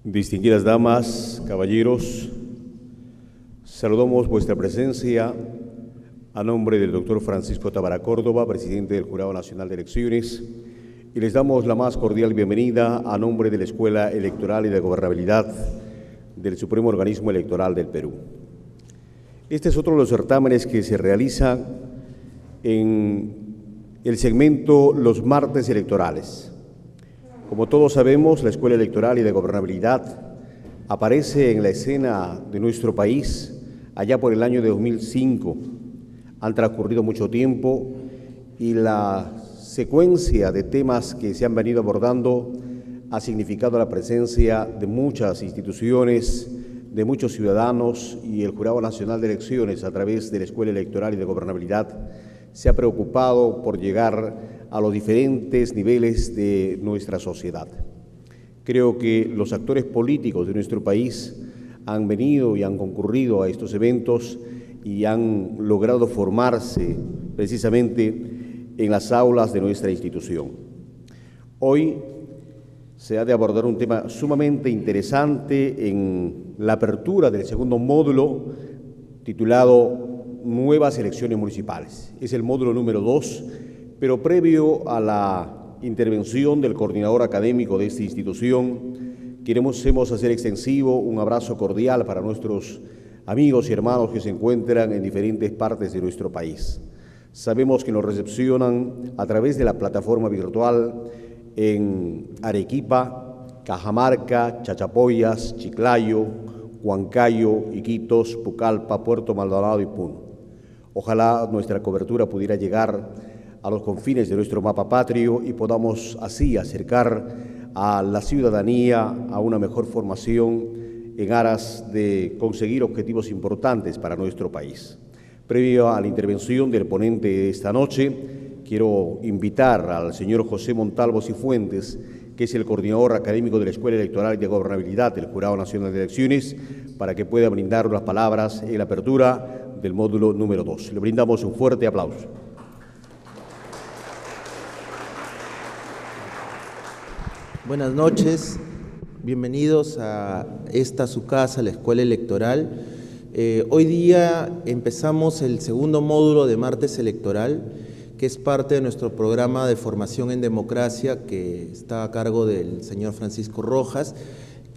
Distinguidas damas, caballeros, saludamos vuestra presencia a nombre del doctor Francisco Tábara Córdoba, presidente del Jurado Nacional de Elecciones, y les damos la más cordial bienvenida a nombre de la Escuela Electoral y de Gobernabilidad del Supremo Organismo Electoral del Perú. Este es otro de los certámenes que se realizan en el segmento Los Martes Electorales. Como todos sabemos, la Escuela Electoral y de Gobernabilidad aparece en la escena de nuestro país allá por el año de 2005. Han transcurrido mucho tiempo y la secuencia de temas que se han venido abordando ha significado la presencia de muchas instituciones, de muchos ciudadanos, y el Jurado Nacional de Elecciones, a través de la Escuela Electoral y de Gobernabilidad, se ha preocupado por llegar a los diferentes niveles de nuestra sociedad. Creo que los actores políticos de nuestro país han venido y han concurrido a estos eventos y han logrado formarse precisamente en las aulas de nuestra institución. Hoy se ha de abordar un tema sumamente interesante en la apertura del segundo módulo titulado Nuevas elecciones municipales. Es el módulo número 2, pero previo a la intervención del coordinador académico de esta institución, queremos hacer extensivo un abrazo cordial para nuestros amigos y hermanos que se encuentran en diferentes partes de nuestro país. Sabemos que nos recepcionan a través de la plataforma virtual en Arequipa, Cajamarca, Chachapoyas, Chiclayo, Huancayo, Iquitos, Pucallpa, Puerto Maldonado y Puno. Ojalá nuestra cobertura pudiera llegar a los confines de nuestro mapa patrio y podamos así acercar a la ciudadanía a una mejor formación en aras de conseguir objetivos importantes para nuestro país. Previo a la intervención del ponente de esta noche, quiero invitar al señor José Montalvo Cifuentes, que es el coordinador académico de la Escuela Electoral y de Gobernabilidad del Jurado Nacional de Elecciones, para que pueda brindar unas palabras en la apertura del módulo número 2. Le brindamos un fuerte aplauso. Buenas noches, bienvenidos a esta su casa, la Escuela Electoral. Hoy día empezamos el segundo módulo de Martes Electoral, que es parte de nuestro programa de formación en democracia, que está a cargo del señor Francisco Rojas,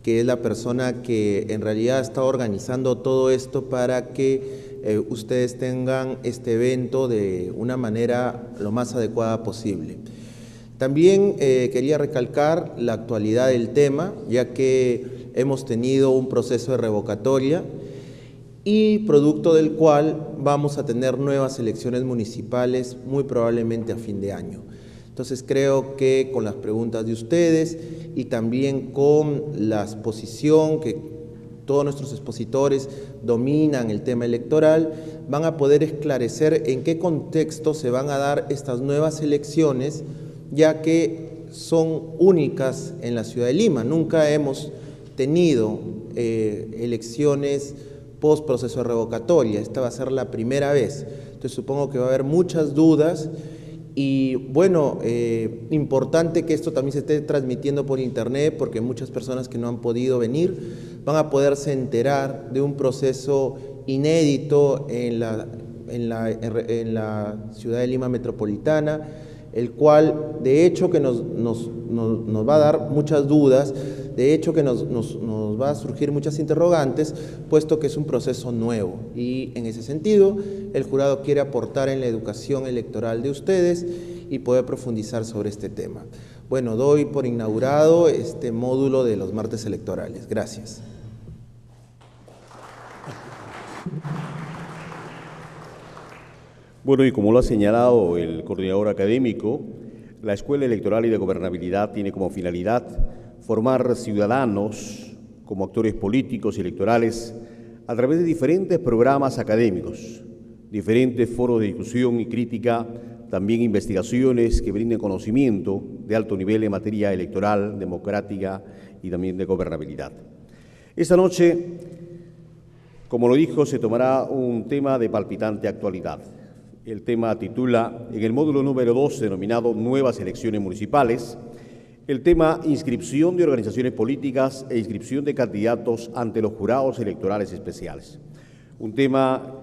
que es la persona que en realidad está organizando todo esto para que ustedes tengan este evento de una manera lo más adecuada posible. También quería recalcar la actualidad del tema, ya que hemos tenido un proceso de revocatoria y producto del cual vamos a tener nuevas elecciones municipales muy probablemente a fin de año. Entonces creo que con las preguntas de ustedes y también con la exposición que todos nuestros expositores dominan el tema electoral, van a poder esclarecer en qué contexto se van a dar estas nuevas elecciones, ya que son únicas en la ciudad de Lima. Nunca hemos tenido elecciones post proceso de revocatoria. Esta va a ser la primera vez. Entonces supongo que va a haber muchas dudas y bueno, importante que esto también se esté transmitiendo por internet, porque muchas personas que no han podido venir van a poderse enterar de un proceso inédito en la ciudad de Lima metropolitana, el cual de hecho que nos va a dar muchas dudas, de hecho que nos va a surgir muchas interrogantes, puesto que es un proceso nuevo. Y en ese sentido, el jurado quiere aportar en la educación electoral de ustedes y poder profundizar sobre este tema. Bueno, doy por inaugurado este módulo de los martes electorales. Gracias. Bueno, y como lo ha señalado el coordinador académico, la Escuela Electoral y de Gobernabilidad tiene como finalidad formar ciudadanos como actores políticos y electorales a través de diferentes programas académicos, diferentes foros de discusión y crítica, también investigaciones que brinden conocimiento de alto nivel en materia electoral, democrática y también de gobernabilidad. Esta noche, como lo dijo, se tomará un tema de palpitante actualidad. El tema titula, en el módulo número 2, denominado Nuevas elecciones municipales, el tema inscripción de organizaciones políticas e inscripción de candidatos ante los jurados electorales especiales. Un tema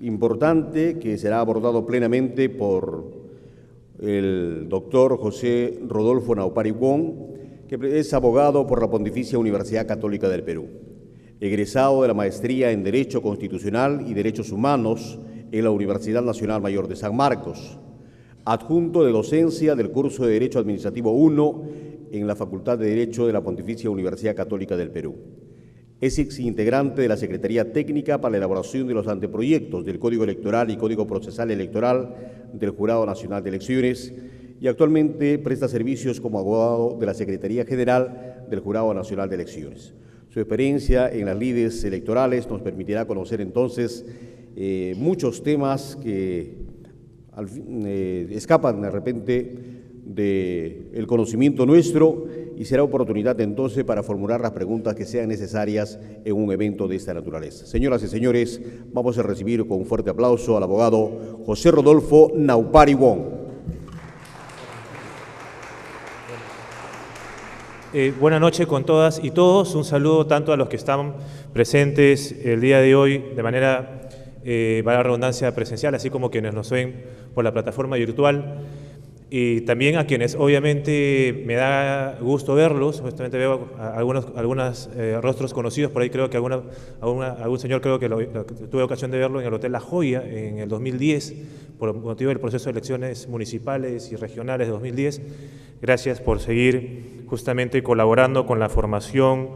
importante que será abordado plenamente por el doctor José Rodolfo Naupari Wong, que es abogado por la Pontificia Universidad Católica del Perú, egresado de la maestría en Derecho Constitucional y Derechos Humanos en la Universidad Nacional Mayor de San Marcos, adjunto de docencia del curso de Derecho Administrativo 1 en la Facultad de Derecho de la Pontificia Universidad Católica del Perú. Es exintegrante de la Secretaría Técnica para la elaboración de los anteproyectos del Código Electoral y Código Procesal Electoral del Jurado Nacional de Elecciones y actualmente presta servicios como abogado de la Secretaría General del Jurado Nacional de Elecciones. Su experiencia en las lides electorales nos permitirá conocer entonces muchos temas que escapan de repente del conocimiento nuestro y será oportunidad entonces para formular las preguntas que sean necesarias en un evento de esta naturaleza. Señoras y señores, vamos a recibir con un fuerte aplauso al abogado José Rodolfo Naupari Wong. Buenas noches con todas y todos. Un saludo tanto a los que están presentes el día de hoy de manera, para la redundancia, presencial, así como quienes nos ven por la plataforma virtual. Y también a quienes obviamente me da gusto verlos. Justamente veo algunos rostros conocidos, por ahí creo que algún señor creo que tuve ocasión de verlo en el Hotel La Joya en el 2010, por motivo del proceso de elecciones municipales y regionales de 2010. Gracias por seguir justamente colaborando con la formación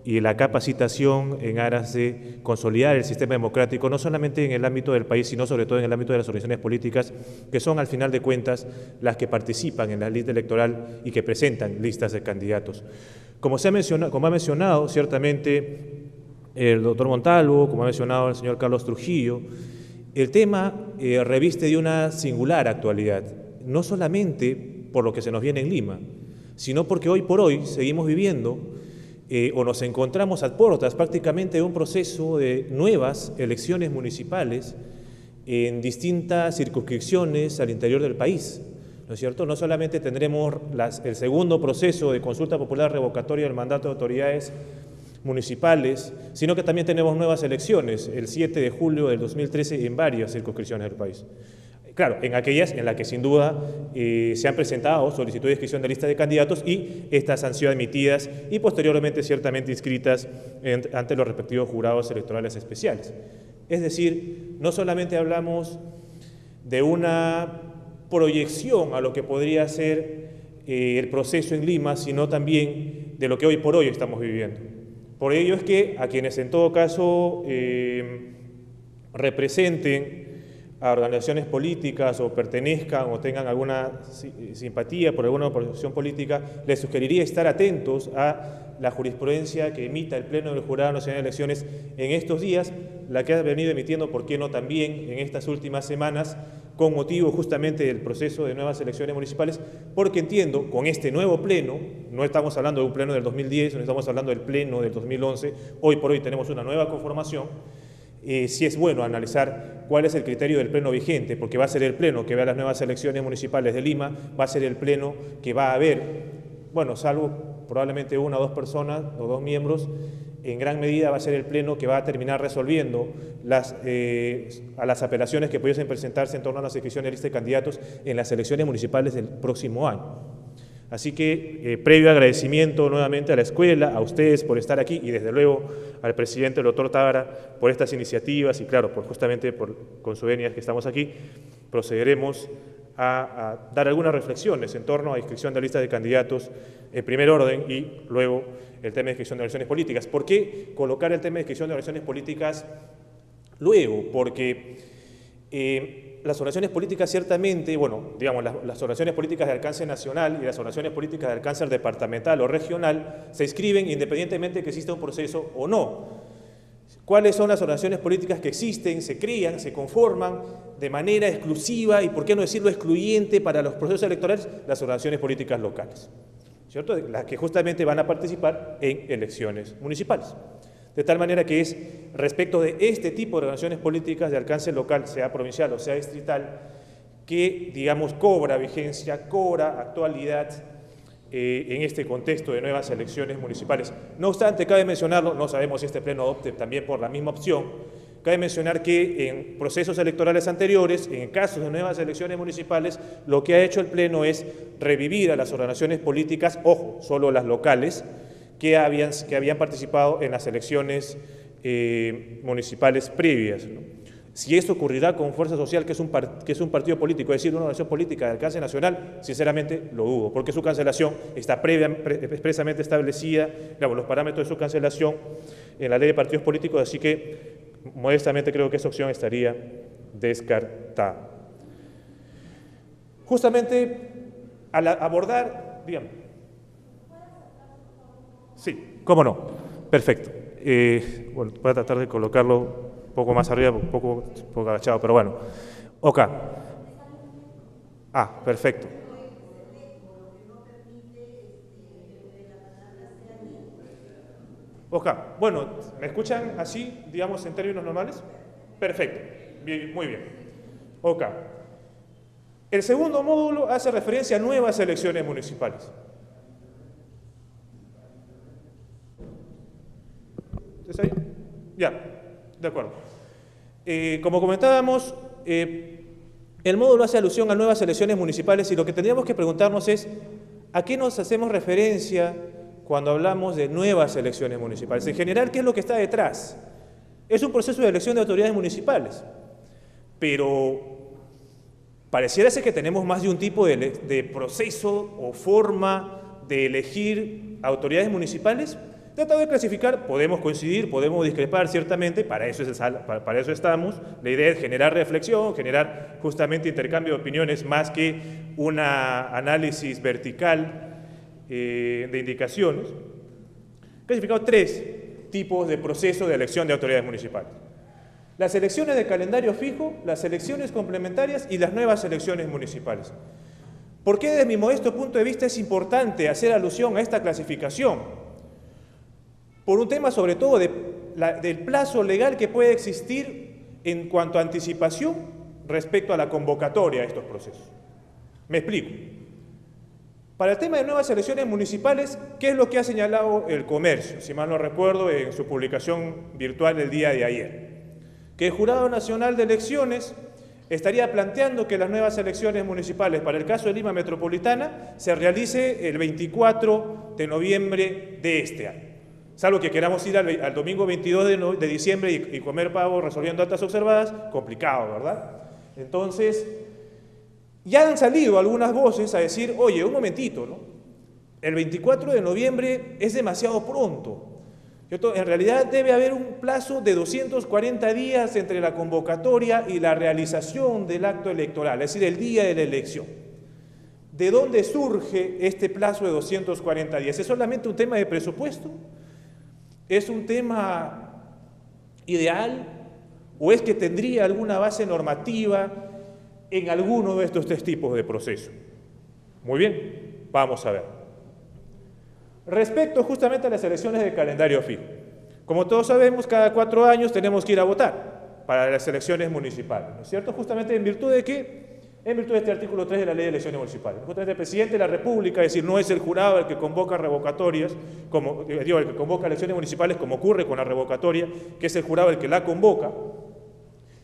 y la capacitación en aras de consolidar el sistema democrático, no solamente en el ámbito del país, sino sobre todo en el ámbito de las organizaciones políticas, que son al final de cuentas las que participan en la lista electoral y que presentan listas de candidatos. Como ha mencionado ciertamente el doctor Montalvo, como ha mencionado el señor Carlos Trujillo, el tema reviste de una singular actualidad, no solamente por lo que se nos viene en Lima, sino porque hoy por hoy seguimos viviendo o nos encontramos a puertas prácticamente de un proceso de nuevas elecciones municipales en distintas circunscripciones al interior del país, ¿no es cierto? No solamente tendremos el segundo proceso de consulta popular revocatoria del mandato de autoridades municipales, sino que también tenemos nuevas elecciones, el 7 de julio del 2013 en varias circunscripciones del país. Claro, en aquellas en las que sin duda se han presentado solicitudes de inscripción de lista de candidatos y estas han sido admitidas y posteriormente ciertamente inscritas ante los respectivos jurados electorales especiales. Es decir, no solamente hablamos de una proyección a lo que podría ser el proceso en Lima, sino también de lo que hoy por hoy estamos viviendo. Por ello es que a quienes en todo caso representen a organizaciones políticas o pertenezcan o tengan alguna simpatía por alguna organización política, les sugeriría estar atentos a la jurisprudencia que emita el Pleno del Jurado Nacional de Elecciones en estos días, la que ha venido emitiendo, por qué no también en estas últimas semanas, con motivo justamente del proceso de nuevas elecciones municipales, porque entiendo, con este nuevo Pleno, no estamos hablando de un Pleno del 2010, no estamos hablando del Pleno del 2011, hoy por hoy tenemos una nueva conformación. Sí es bueno analizar cuál es el criterio del Pleno vigente, porque va a ser el Pleno que vea las nuevas elecciones municipales de Lima, va a ser el Pleno que va a haber, bueno, salvo probablemente una o dos personas o dos miembros, en gran medida va a ser el Pleno que va a terminar resolviendo a las apelaciones que pudiesen presentarse en torno a las inscripciones de lista de candidatos en las elecciones municipales del próximo año. Así que, previo agradecimiento nuevamente a la escuela, a ustedes por estar aquí y desde luego al presidente, el doctor Tábara, por estas iniciativas y claro, justamente con su venia que estamos aquí, procederemos a dar algunas reflexiones en torno a inscripción de listas de candidatos en primer orden y luego el tema de inscripción de organizaciones políticas. ¿Por qué colocar el tema de inscripción de organizaciones políticas luego? Porque las organizaciones políticas ciertamente, bueno, digamos, las organizaciones políticas de alcance nacional y las organizaciones políticas de alcance departamental o regional se inscriben independientemente de que exista un proceso o no. ¿Cuáles son las organizaciones políticas que existen, se crean, se conforman de manera exclusiva y, por qué no decirlo, excluyente para los procesos electorales? Las organizaciones políticas locales, ¿cierto? Las que justamente van a participar en elecciones municipales. De tal manera que es respecto de este tipo de organizaciones políticas de alcance local, sea provincial o sea distrital, que, digamos, cobra vigencia, cobra actualidad en este contexto de nuevas elecciones municipales. No obstante, cabe mencionarlo, no sabemos si este pleno opte también por la misma opción, cabe mencionar que en procesos electorales anteriores, en casos de nuevas elecciones municipales, lo que ha hecho el pleno es revivir a las organizaciones políticas, ojo, solo las locales, que habían participado en las elecciones municipales previas, ¿no? Si esto ocurrirá con Fuerza Social, que es un partido político, es decir, una organización política de alcance nacional, sinceramente lo dudo, porque su cancelación está expresamente establecida, digamos, los parámetros de su cancelación en la ley de partidos políticos, así que modestamente creo que esa opción estaría descartada. Justamente al abordar, dígame. Sí, cómo no, perfecto. Bueno, voy a tratar de colocarlo un poco más arriba, un poco agachado, pero bueno. Ok. Ah, perfecto. Ok, bueno, ¿me escuchan así, digamos, en términos normales? Perfecto, bien, muy bien. Ok. El segundo módulo hace referencia a nuevas elecciones municipales. ¿Está ahí? Ya, de acuerdo. Como comentábamos, el módulo hace alusión a nuevas elecciones municipales y lo que tendríamos que preguntarnos es ¿a qué nos hacemos referencia cuando hablamos de nuevas elecciones municipales? En general, ¿qué es lo que está detrás? Es un proceso de elección de autoridades municipales, pero pareciera ser que tenemos más de un tipo de proceso o forma de elegir autoridades municipales. Tratado de clasificar, podemos coincidir, podemos discrepar ciertamente, para eso estamos. La idea es generar reflexión, generar justamente intercambio de opiniones más que un análisis vertical de indicaciones. Clasificado 3 tipos de proceso de elección de autoridades municipales. Las elecciones de calendario fijo, las elecciones complementarias y las nuevas elecciones municipales. ¿Por qué desde mi modesto punto de vista es importante hacer alusión a esta clasificación? Por un tema sobre todo del plazo legal que puede existir en cuanto a anticipación respecto a la convocatoria de estos procesos. Me explico. Para el tema de nuevas elecciones municipales, ¿qué es lo que ha señalado el Comercio? Si mal no recuerdo, en su publicación virtual el día de ayer. Que el Jurado Nacional de Elecciones estaría planteando que las nuevas elecciones municipales para el caso de Lima Metropolitana se realice el 24 de noviembre de este año. Salvo que queramos ir al domingo 22 de diciembre y comer pavo resolviendo actas observadas, complicado, ¿verdad? Entonces, ya han salido algunas voces a decir, oye, un momentito, ¿no? El 24 de noviembre es demasiado pronto. En realidad debe haber un plazo de 240 días entre la convocatoria y la realización del acto electoral, es decir, el día de la elección. ¿De dónde surge este plazo de 240 días? ¿Es solamente un tema de presupuesto? ¿Es un tema ideal? ¿O es que tendría alguna base normativa en alguno de estos 3 tipos de procesos? Muy bien, vamos a ver. Respecto justamente a las elecciones de calendario fijo. Como todos sabemos, cada 4 años tenemos que ir a votar para las elecciones municipales, ¿no es cierto? Justamente en virtud de ¿qué? En virtud de este artículo 3 de la Ley de Elecciones Municipales. Justamente el presidente de la República, es decir, no es el jurado el que convoca revocatorias, el que convoca elecciones municipales, como ocurre con la revocatoria, que es el jurado el que la convoca.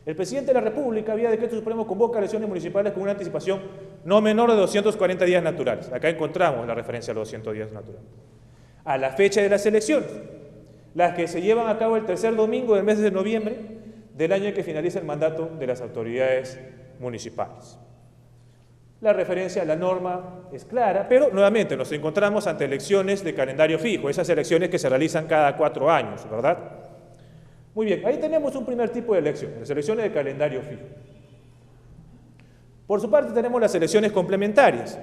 El presidente de la República, vía decreto supremo, convoca elecciones municipales con una anticipación no menor de 240 días naturales. Acá encontramos la referencia a los 200 días naturales. A la fecha de las elecciones, las que se llevan a cabo el tercer domingo del mes de noviembre del año en que finaliza el mandato de las autoridades municipales. La referencia a la norma es clara, pero nuevamente nos encontramos ante elecciones de calendario fijo, esas elecciones que se realizan cada 4 años, ¿verdad? Muy bien, ahí tenemos un primer tipo de elección, las elecciones de calendario fijo. Por su parte tenemos las elecciones complementarias.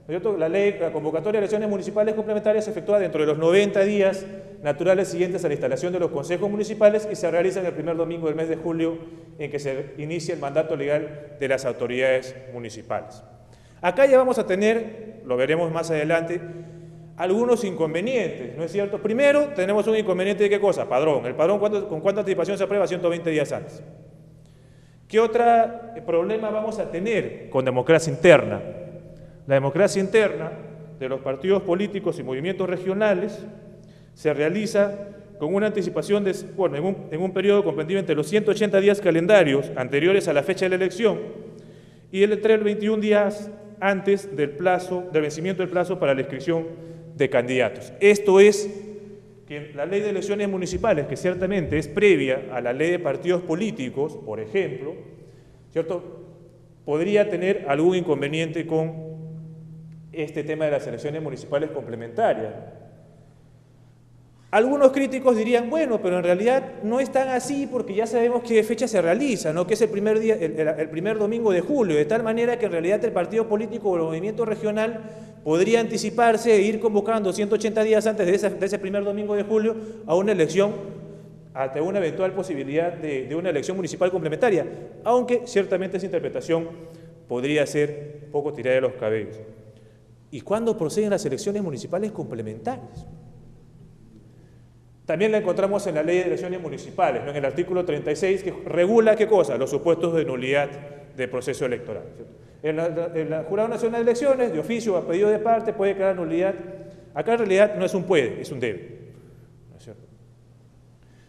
La convocatoria de elecciones municipales complementarias se efectúa dentro de los 90 días naturales siguientes a la instalación de los consejos municipales y se realiza en el primer domingo del mes de julio en que se inicia el mandato legal de las autoridades municipales. Acá ya vamos a tener, lo veremos más adelante, algunos inconvenientes, ¿no es cierto? Primero, tenemos un inconveniente de ¿qué cosa? Padrón. ¿El padrón con cuánta anticipación se aprueba? 120 días antes. ¿Qué otro problema vamos a tener con democracia interna? La democracia interna de los partidos políticos y movimientos regionales se realiza con una anticipación en un periodo comprendido entre los 180 días calendarios anteriores a la fecha de la elección y entre el 21 días antes del vencimiento del plazo para la inscripción de candidatos. Esto es que la ley de elecciones municipales, que ciertamente es previa a la ley de partidos políticos, por ejemplo, ¿cierto?, podría tener algún inconveniente con este tema de las elecciones municipales complementarias. Algunos críticos dirían, bueno, pero en realidad no es tan así porque ya sabemos qué fecha se realiza, ¿no?, que es el primer domingo de julio, de tal manera que en realidad el partido político o el movimiento regional podría anticiparse e ir convocando 180 días antes de ese primer domingo de julio a una elección, ante una eventual posibilidad de una elección municipal complementaria, aunque ciertamente esa interpretación podría ser poco tirada de los cabellos. ¿Y cuándo proceden las elecciones municipales complementarias? También la encontramos en la Ley de Elecciones Municipales, ¿no?, en el artículo 36, que regula ¿qué cosa? Los supuestos de nulidad del proceso electoral, ¿cierto? El Jurado Nacional de Elecciones, de oficio o a pedido de parte, puede declarar nulidad. Acá en realidad no es un puede, es un debe, ¿no es cierto?,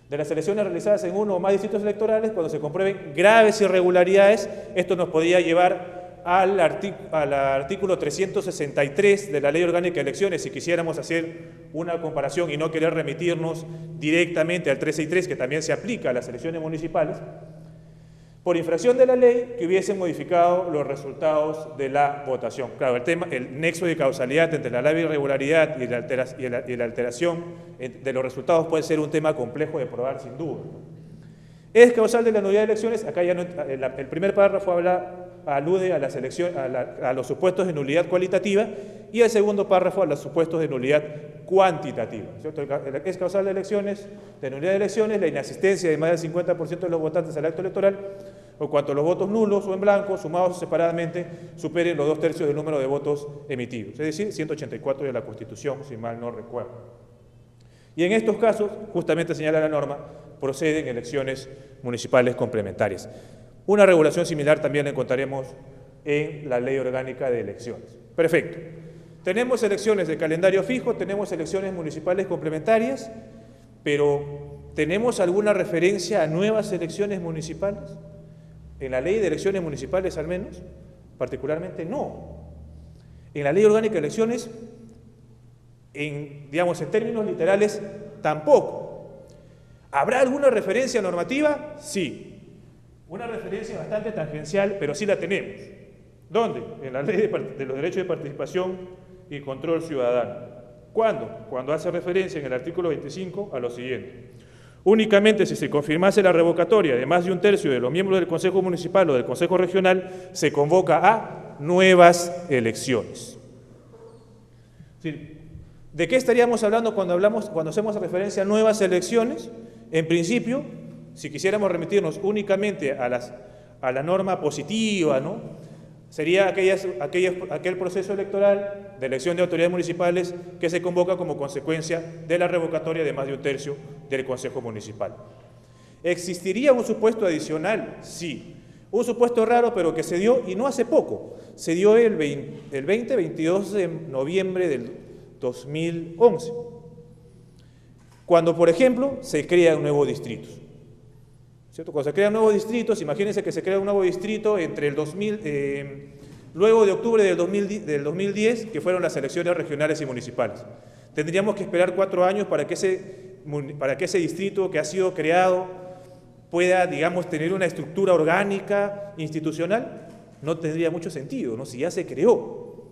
de las elecciones realizadas en uno o más distritos electorales, cuando se comprueben graves irregularidades. Esto nos podría llevar al artículo 363 de la Ley Orgánica de Elecciones, si quisiéramos hacer una comparación y no querer remitirnos directamente al 363, que también se aplica a las elecciones municipales, por infracción de la ley que hubiesen modificado los resultados de la votación. Claro, el nexo de causalidad entre la grave irregularidad y la alteración de los resultados puede ser un tema complejo de probar sin duda. ¿Es causal de la nulidad de elecciones? Acá ya no, el primer párrafo alude a los supuestos de nulidad cualitativa y el segundo párrafo a los supuestos de nulidad cuantitativa, ¿cierto? Es causal de nulidad de elecciones la inasistencia de más del 50% de los votantes al acto electoral o cuanto los votos nulos o en blanco, sumados separadamente, superen los 2/3 del número de votos emitidos, es decir, 184 de la Constitución, si mal no recuerdo. Y en estos casos, justamente señala la norma, proceden elecciones municipales complementarias. Una regulación similar también la encontraremos en la Ley Orgánica de Elecciones. Perfecto. Tenemos elecciones de calendario fijo, tenemos elecciones municipales complementarias, pero ¿tenemos alguna referencia a nuevas elecciones municipales? En la Ley de Elecciones Municipales, al menos, particularmente no. En la Ley Orgánica de Elecciones, en términos literales, tampoco. ¿Habrá alguna referencia normativa? Sí. Una referencia bastante tangencial, pero sí la tenemos. ¿Dónde? En la Ley de los Derechos de Participación y Control Ciudadano. ¿Cuándo? Cuando hace referencia en el artículo 25 a lo siguiente. Únicamente si se confirmase la revocatoria de más de 1/3 de los miembros del Consejo Municipal o del Consejo Regional, se convoca a nuevas elecciones. ¿De qué estaríamos hablando cuando hacemos referencia a nuevas elecciones? En principio, si quisiéramos remitirnos únicamente a la norma positiva, ¿no?, sería aquel proceso electoral de elección de autoridades municipales que se convoca como consecuencia de la revocatoria de más de 1/3 del Consejo Municipal. ¿Existiría un supuesto adicional? Sí. Un supuesto raro, pero que se dio, y no hace poco, se dio el 22 de noviembre del 2011, cuando, por ejemplo, se crean nuevos distritos. ¿Cierto? Cuando se crean nuevos distritos, imagínense que se crea un nuevo distrito entre luego de octubre del 2010, que fueron las elecciones regionales y municipales. Tendríamos que esperar 4 años para que ese distrito que ha sido creado pueda, tener una estructura orgánica, institucional. No tendría mucho sentido, ¿no?, si ya se creó.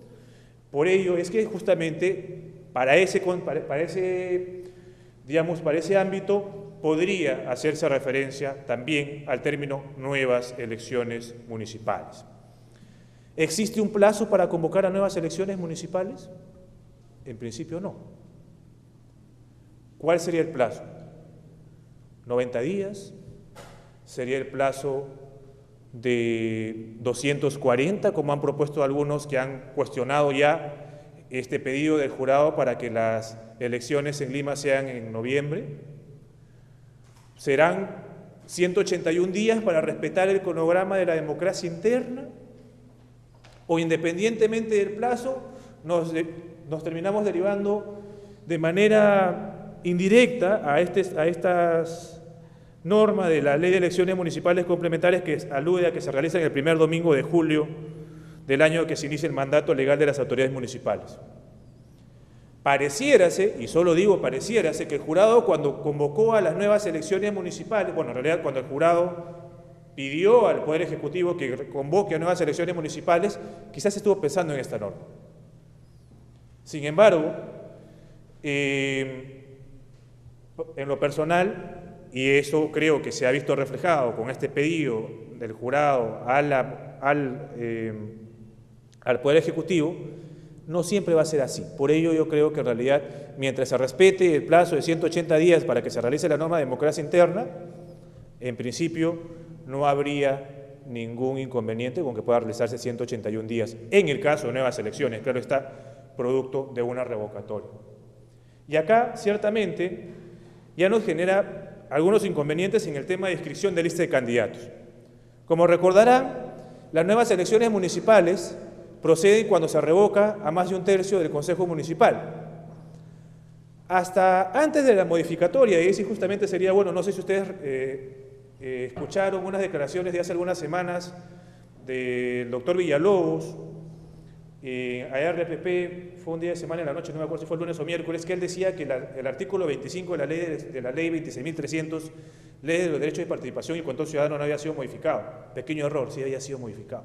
Por ello es que justamente para ese ámbito podría hacerse referencia también al término nuevas elecciones municipales. ¿Existe un plazo para convocar a nuevas elecciones municipales? En principio no. ¿Cuál sería el plazo? ¿90 días? ¿Sería el plazo de 240, como han propuesto algunos que han cuestionado ya este pedido del jurado para que las elecciones en Lima sean en noviembre? ¿Serán 181 días para respetar el cronograma de la democracia interna? ¿O independientemente del plazo, nos terminamos derivando de manera indirecta a estas normas de la Ley de Elecciones Municipales Complementarias que alude a que se realizan el primer domingo de julio del año que se inicia el mandato legal de las autoridades municipales. Pareciérase, y solo digo pareciérase, que el jurado cuando convocó a las nuevas elecciones municipales, bueno, en realidad cuando el jurado pidió al Poder Ejecutivo que convoque a nuevas elecciones municipales, quizás estuvo pensando en esta norma. Sin embargo, en lo personal, y eso creo que se ha visto reflejado con este pedido del jurado al Poder Ejecutivo, no siempre va a ser así. Por ello yo creo que en realidad, mientras se respete el plazo de 180 días para que se realice la norma de democracia interna, en principio no habría ningún inconveniente con que pueda realizarse 181 días, en el caso de nuevas elecciones, claro está, producto de una revocatoria. Y acá, ciertamente, ya nos genera algunos inconvenientes en el tema de inscripción de lista de candidatos. Como recordarán, las nuevas elecciones municipales proceden cuando se revoca a más de un tercio del Consejo Municipal. Hasta antes de la modificatoria, y sí justamente sería bueno, no sé si ustedes escucharon unas declaraciones de hace algunas semanas del doctor Villalobos, a RPP, fue un día de semana en la noche, no me acuerdo si fue el lunes o miércoles, que él decía que el artículo 25 de la ley 26.300, Ley de los Derechos de Participación y Control Ciudadano, no había sido modificado. Pequeño error, sí había sido modificado.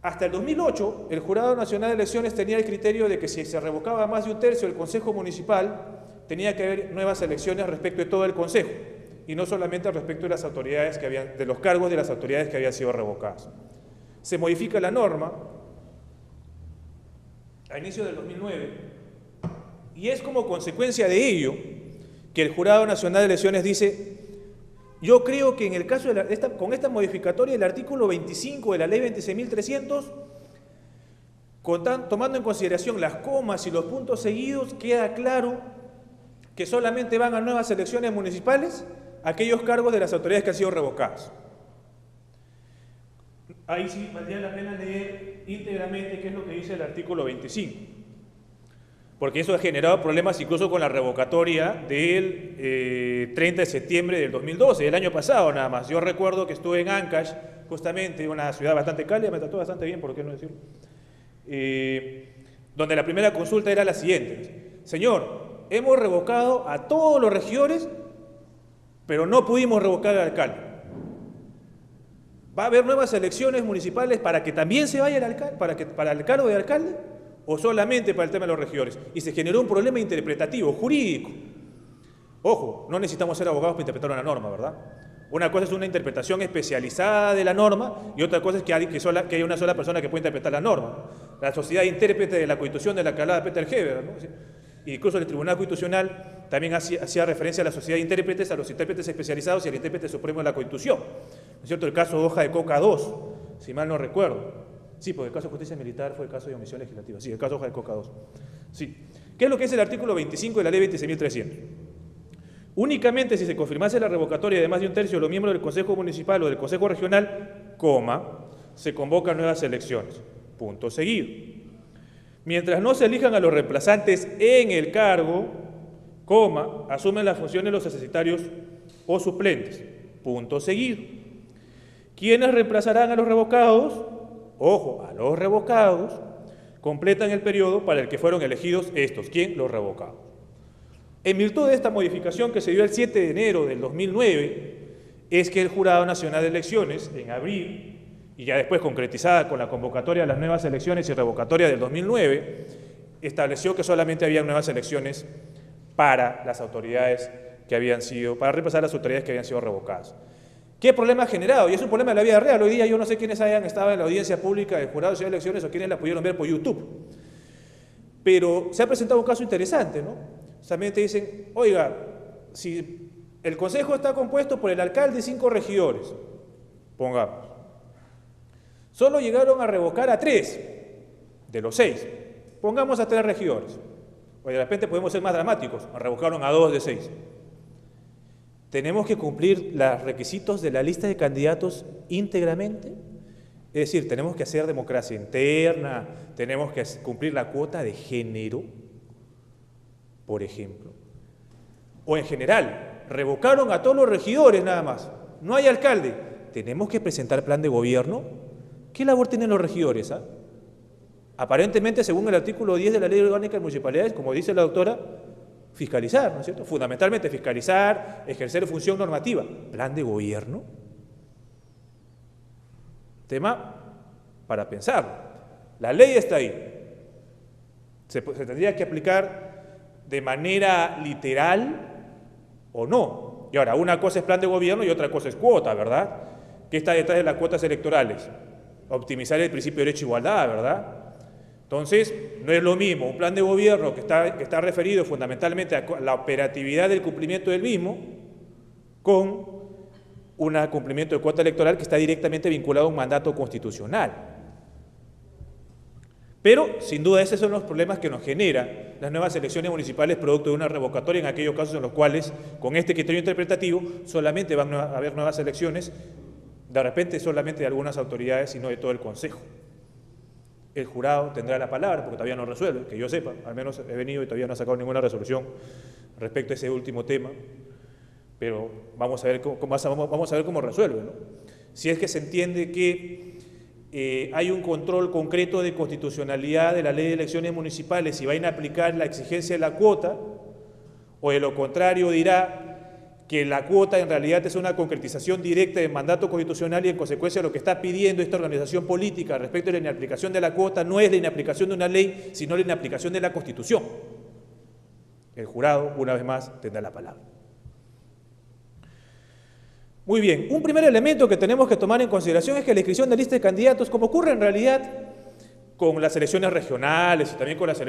Hasta el 2008, el Jurado Nacional de Elecciones tenía el criterio de que si se revocaba más de un tercio del Consejo Municipal, tenía que haber nuevas elecciones respecto de todo el Consejo, y no solamente respecto de las autoridades de los cargos de las autoridades que habían sido revocadas. Se modifica la norma a inicio del 2009, y es como consecuencia de ello que el Jurado Nacional de Elecciones dice: yo creo que en el caso con esta modificatoria del artículo 25 de la ley 26.300, tomando en consideración las comas y los puntos seguidos, queda claro que solamente van a nuevas elecciones municipales aquellos cargos de las autoridades que han sido revocadas. Ahí sí valdría la pena leer íntegramente qué es lo que dice el artículo 25, porque eso ha generado problemas incluso con la revocatoria del 30 de septiembre del 2012, del año pasado nada más. Yo recuerdo que estuve en Ancash, justamente, una ciudad bastante cálida, me trató bastante bien, por qué no decirlo, donde la primera consulta era la siguiente: señor, hemos revocado a todos los regidores, pero no pudimos revocar al alcalde. ¿Va a haber nuevas elecciones municipales para que también se vaya el alcalde, para el cargo de alcalde, o solamente para el tema de los regidores? Y se generó un problema interpretativo, jurídico. Ojo, no necesitamos ser abogados para interpretar una norma, ¿verdad? Una cosa es una interpretación especializada de la norma y otra cosa es que haya una sola persona que pueda interpretar la norma. La sociedad intérprete de la Constitución de la que hablaba Peter Heber, ¿no? Incluso el Tribunal Constitucional también hacía referencia a la sociedad de intérpretes, a los intérpretes especializados y al intérprete supremo de la Constitución. ¿No es cierto? El caso Hoja de Coca 2, si mal no recuerdo. Sí, porque el caso de justicia militar fue el caso de omisión legislativa. Sí, el caso Hoja de Coca 2. Sí. ¿Qué es lo que es el artículo 25 de la ley 26.300? Únicamente si se confirmase la revocatoria de más de un tercio de los miembros del Consejo Municipal o del Consejo Regional, se convocan nuevas elecciones. Punto seguido. Mientras no se elijan a los reemplazantes en el cargo, asumen las funciones los estatutarios o suplentes. Punto seguido. ¿Quiénes reemplazarán a los revocados? Ojo, a los revocados completan el periodo para el que fueron elegidos estos. ¿Quién? Los revocados. En virtud de esta modificación que se dio el 7 de enero del 2009, es que el Jurado Nacional de Elecciones, en abril, y ya después concretizada con la convocatoria de las nuevas elecciones y revocatoria del 2009, estableció que solamente había nuevas elecciones para las autoridades que habían sido, para reemplazar las autoridades que habían sido revocadas. ¿Qué problema ha generado? Y es un problema de la vida real. Hoy día yo no sé quiénes hayan estado en la audiencia pública del Jurado Nacional de Elecciones o quiénes la pudieron ver por YouTube. Pero se ha presentado un caso interesante, ¿no? Solamente dicen: oiga, si el Consejo está compuesto por el alcalde y 5 regidores, pongamos, solo llegaron a revocar a 3 de los 6, pongamos a 3 regidores, o de repente podemos ser más dramáticos, revocaron a 2 de 6. Tenemos que cumplir los requisitos de la lista de candidatos íntegramente. Es decir, tenemos que hacer democracia interna, tenemos que cumplir la cuota de género, por ejemplo. O en general, revocaron a todos los regidores nada más. No hay alcalde. ¿Tenemos que presentar plan de gobierno? ¿Qué labor tienen los regidores? Aparentemente, según el artículo 10 de la Ley Orgánica de Municipalidades, como dice la doctora, fiscalizar, ¿no es cierto? Fundamentalmente fiscalizar, ejercer función normativa. ¿Plan de gobierno? Tema para pensar. La ley está ahí. Se tendría que aplicar de manera literal o no. Y ahora, una cosa es plan de gobierno y otra cosa es cuota, ¿verdad? ¿Qué está detrás de las cuotas electorales? Optimizar el principio de derecho a igualdad, ¿verdad? Entonces, no es lo mismo un plan de gobierno que está referido fundamentalmente a la operatividad del cumplimiento del mismo con un cumplimiento de cuota electoral que está directamente vinculado a un mandato constitucional. Pero, sin duda, esos son los problemas que nos generan las nuevas elecciones municipales producto de una revocatoria en aquellos casos en los cuales, con este criterio interpretativo, solamente van a haber nuevas elecciones, de repente solamente de algunas autoridades y no de todo el Consejo. El jurado tendrá la palabra, porque todavía no resuelve, que yo sepa, al menos he venido y todavía no ha sacado ninguna resolución respecto a ese último tema, pero vamos a ver cómo resuelve, ¿no? Si es que se entiende que hay un control concreto de constitucionalidad de la ley de elecciones municipales y van a aplicar la exigencia de la cuota, o de lo contrario dirá que la cuota en realidad es una concretización directa del mandato constitucional y en consecuencia lo que está pidiendo esta organización política respecto a la inaplicación de la cuota no es la inaplicación de una ley, sino la inaplicación de la Constitución. El jurado, una vez más, tendrá la palabra. Muy bien, un primer elemento que tenemos que tomar en consideración es que la inscripción de lista de candidatos, como ocurre en realidad con las elecciones regionales y también con las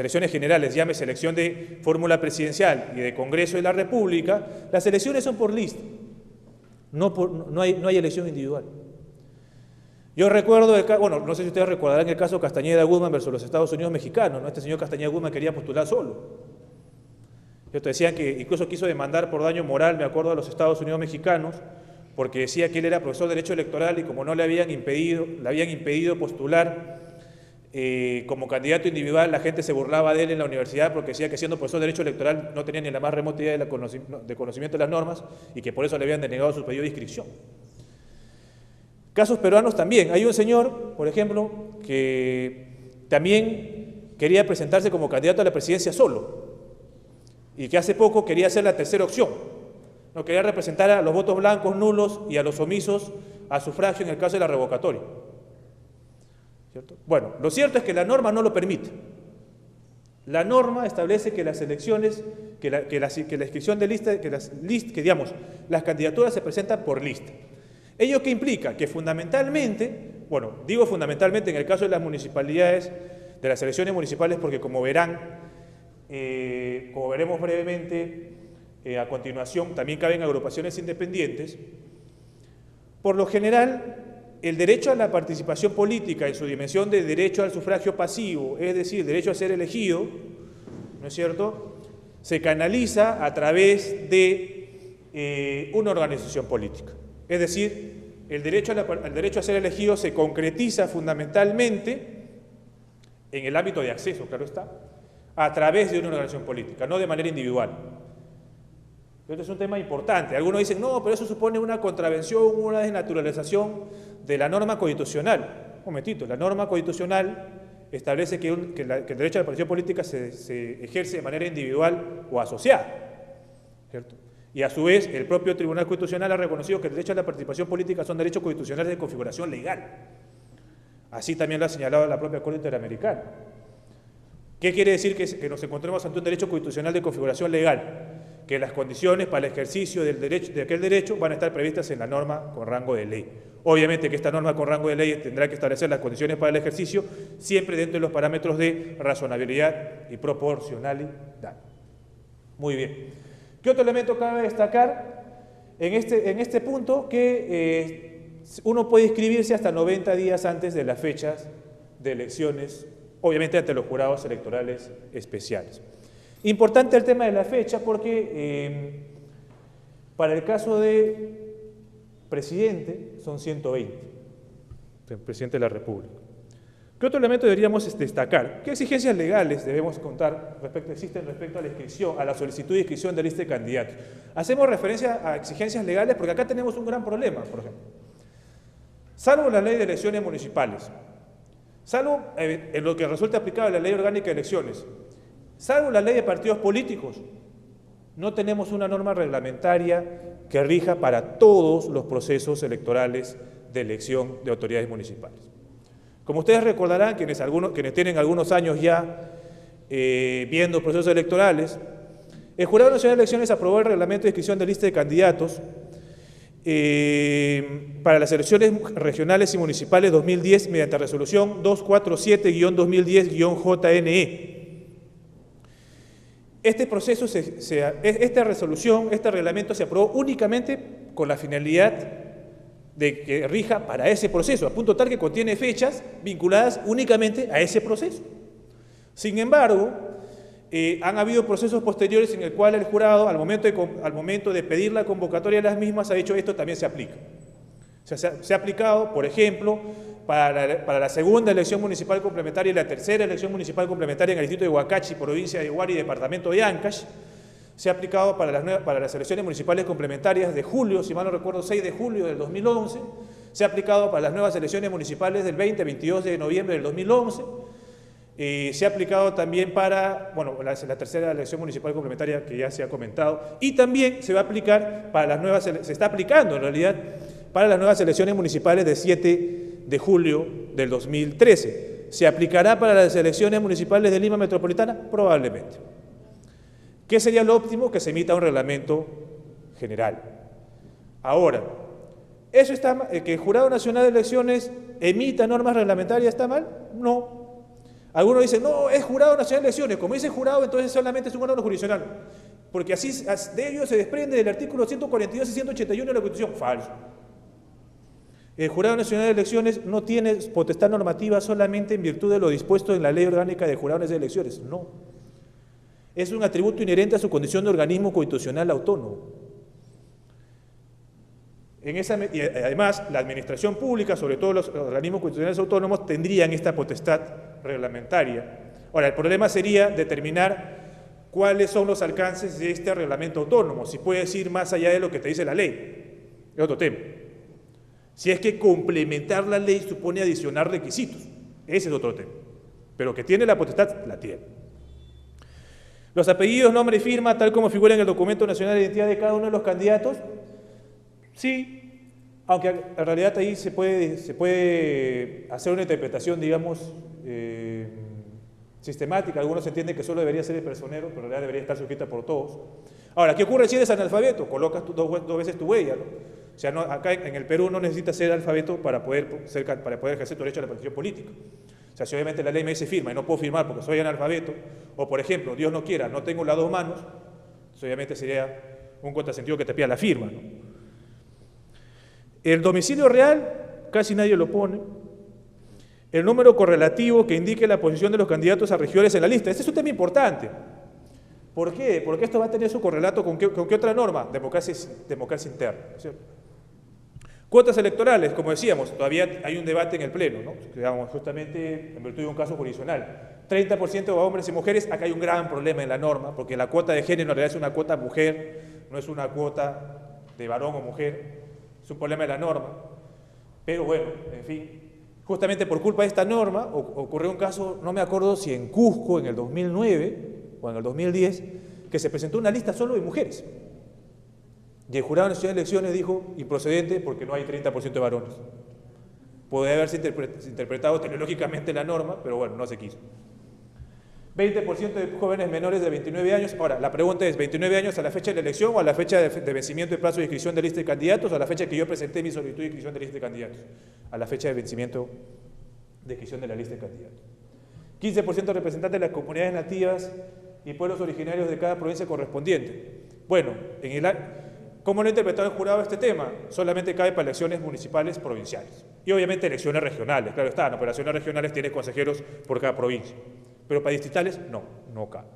elecciones generales, llámese elección de fórmula presidencial y de Congreso de la República, las elecciones son por lista, no hay elección individual. Yo recuerdo, no sé si ustedes recordarán el caso Castañeda Guzmán versus los Estados Unidos mexicanos, ¿no? Este señor Castañeda Guzmán quería postular solo. Yo te decía que incluso quiso demandar por daño moral, me acuerdo, a los Estados Unidos mexicanos, porque decía que él era profesor de Derecho Electoral y como no le habían impedido postular como candidato individual, la gente se burlaba de él en la universidad porque decía que siendo profesor de Derecho Electoral no tenía ni la más remota idea de conocimiento de las normas y que por eso le habían denegado su pedido de inscripción. Casos peruanos también. Hay un señor, por ejemplo, que también quería presentarse como candidato a la presidencia solo y que hace poco quería ser la tercera opción. No quería representar a los votos blancos, nulos y a los omisos a sufragio en el caso de la revocatoria. ¿Cierto? Bueno, lo cierto es que la norma no lo permite. La norma establece que las elecciones, que la inscripción de lista, las candidaturas se presentan por lista. ¿Ello qué implica? Que fundamentalmente, digo fundamentalmente en el caso de las municipalidades, de las elecciones municipales, porque como veremos brevemente, a continuación, también caben agrupaciones independientes. Por lo general, el derecho a la participación política en su dimensión de derecho al sufragio pasivo, es decir, derecho a ser elegido, ¿no es cierto?, se canaliza a través de una organización política. Es decir, el derecho a ser elegido se concretiza fundamentalmente en el ámbito de acceso, claro está, a través de una organización política, no de manera individual. Esto es un tema importante. Algunos dicen, no, pero eso supone una contravención, una desnaturalización de la norma constitucional. Un momentito, la norma constitucional establece que el derecho a la participación política se ejerce de manera individual o asociada, ¿cierto? Y a su vez, el propio Tribunal Constitucional ha reconocido que el derecho a la participación política son derechos constitucionales de configuración legal. Así también lo ha señalado la propia Corte Interamericana. ¿Qué quiere decir que nos encontremos ante un derecho constitucional de configuración legal? Que las condiciones para el ejercicio de aquel derecho van a estar previstas en la norma con rango de ley. Obviamente que esta norma con rango de ley tendrá que establecer las condiciones para el ejercicio siempre dentro de los parámetros de razonabilidad y proporcionalidad. Muy bien. ¿Qué otro elemento cabe destacar en este punto? Que uno puede inscribirse hasta 90 días antes de las fechas de elecciones, obviamente ante los jurados electorales especiales. Importante el tema de la fecha porque para el caso de Presidente son 120, el presidente de la República. ¿Qué otro elemento deberíamos destacar? ¿Qué exigencias legales debemos contar existen respecto a la inscripción, a la solicitud de inscripción de lista de candidatos? Hacemos referencia a exigencias legales porque acá tenemos un gran problema, por ejemplo. Salvo la ley de elecciones municipales, salvo en lo que resulta aplicable la ley orgánica de elecciones, salvo la ley de partidos políticos, no tenemos una norma reglamentaria que rija para todos los procesos electorales de elección de autoridades municipales. Como ustedes recordarán, quienes tienen algunos años ya viendo procesos electorales, el Jurado Nacional de Elecciones aprobó el reglamento de inscripción de lista de candidatos para las elecciones regionales y municipales 2010 mediante resolución 247-2010-JNE. Este proceso, esta resolución, este reglamento se aprobó únicamente con la finalidad de que rija para ese proceso, a punto tal que contiene fechas vinculadas únicamente a ese proceso. Sin embargo, han habido procesos posteriores en el cual el jurado, al momento de pedir la convocatoria de las mismas, ha dicho esto también se aplica. O sea, se ha aplicado, por ejemplo, para la segunda elección municipal complementaria y la tercera elección municipal complementaria en el distrito de Huacachi, provincia de Huari y departamento de Ancash. Se ha aplicado para las elecciones municipales complementarias de julio, si mal no recuerdo, 6 de julio del 2011. Se ha aplicado para las nuevas elecciones municipales del 20-22 de noviembre del 2011. Se ha aplicado también para, bueno, la tercera elección municipal complementaria que ya se ha comentado. Y también se va a aplicar para las nuevas, se está aplicando en realidad, para las nuevas elecciones municipales de 7 de julio del 2013. ¿Se aplicará para las elecciones municipales de Lima Metropolitana? Probablemente. ¿Qué sería lo óptimo? Que se emita un reglamento general. Ahora, ¿eso está mal? ¿Que el Jurado Nacional de Elecciones emita normas reglamentarias está mal? No. Algunos dicen, no, es Jurado Nacional de Elecciones. Como dice jurado, entonces solamente es un órgano jurisdiccional. Porque así de ello se desprende del artículo 142 y 181 de la Constitución. Falso. El Jurado Nacional de Elecciones no tiene potestad normativa solamente en virtud de lo dispuesto en la Ley Orgánica de Jurados de Elecciones. No. Es un atributo inherente a su condición de organismo constitucional autónomo. Y además, la administración pública, sobre todo los organismos constitucionales autónomos, tendrían esta potestad reglamentaria. Ahora, el problema sería determinar cuáles son los alcances de este reglamento autónomo, si puedes ir más allá de lo que te dice la ley. Es otro tema. Si es que complementar la ley supone adicionar requisitos, ese es otro tema. Pero que tiene la potestad, la tiene. Los apellidos, nombre y firma, tal como figura en el documento nacional de identidad de cada uno de los candidatos, sí, aunque en realidad ahí se puede hacer una interpretación, digamos, sistemática. Algunos entienden que solo debería ser el personero, pero en realidad debería estar suscrita por todos. Ahora, ¿qué ocurre si eres analfabeto? Colocas dos veces tu huella, ¿no? O sea, acá en el Perú no necesitas ser alfabeto para poder ejercer tu derecho a la participación política. O sea, si obviamente la ley me dice firma y no puedo firmar porque soy analfabeto, o por ejemplo, Dios no quiera, no tengo las dos manos, pues obviamente sería un contrasentido que te pida la firma, ¿no? El domicilio real, casi nadie lo pone. El número correlativo que indique la posición de los candidatos a regiones en la lista. Este es un tema importante. ¿Por qué? Porque esto va a tener su correlato con qué otra norma, democracia interna, ¿cierto? Cuotas electorales, como decíamos, todavía hay un debate en el Pleno, ¿no? Digamos, justamente en virtud de un caso jurisdiccional. 30% de hombres y mujeres, acá hay un gran problema en la norma, porque la cuota de género en realidad es una cuota mujer, no es una cuota de varón o mujer, es un problema de la norma. Pero bueno, en fin, justamente por culpa de esta norma ocurrió un caso, no me acuerdo si en Cusco en el 2009 o en el 2010, que se presentó una lista solo de mujeres. Y el Jurado Nacional de Elecciones dijo improcedente porque no hay 30% de varones. Podría haberse interpretado teleológicamente la norma, pero bueno, no se quiso. 20% de jóvenes menores de 29 años. Ahora, la pregunta es, ¿29 años a la fecha de la elección o a la fecha de vencimiento del plazo de inscripción de lista de candidatos o a la fecha que yo presenté mi solicitud de inscripción de lista de candidatos? A la fecha de vencimiento de inscripción de la lista de candidatos. 15% representantes de las comunidades nativas y pueblos originarios de cada provincia correspondiente. Bueno, ¿cómo lo ha interpretado el jurado este tema? Solamente cabe para elecciones municipales provinciales. Y obviamente elecciones regionales, claro está, en operaciones regionales tiene consejeros por cada provincia. Pero para distritales, no cabe.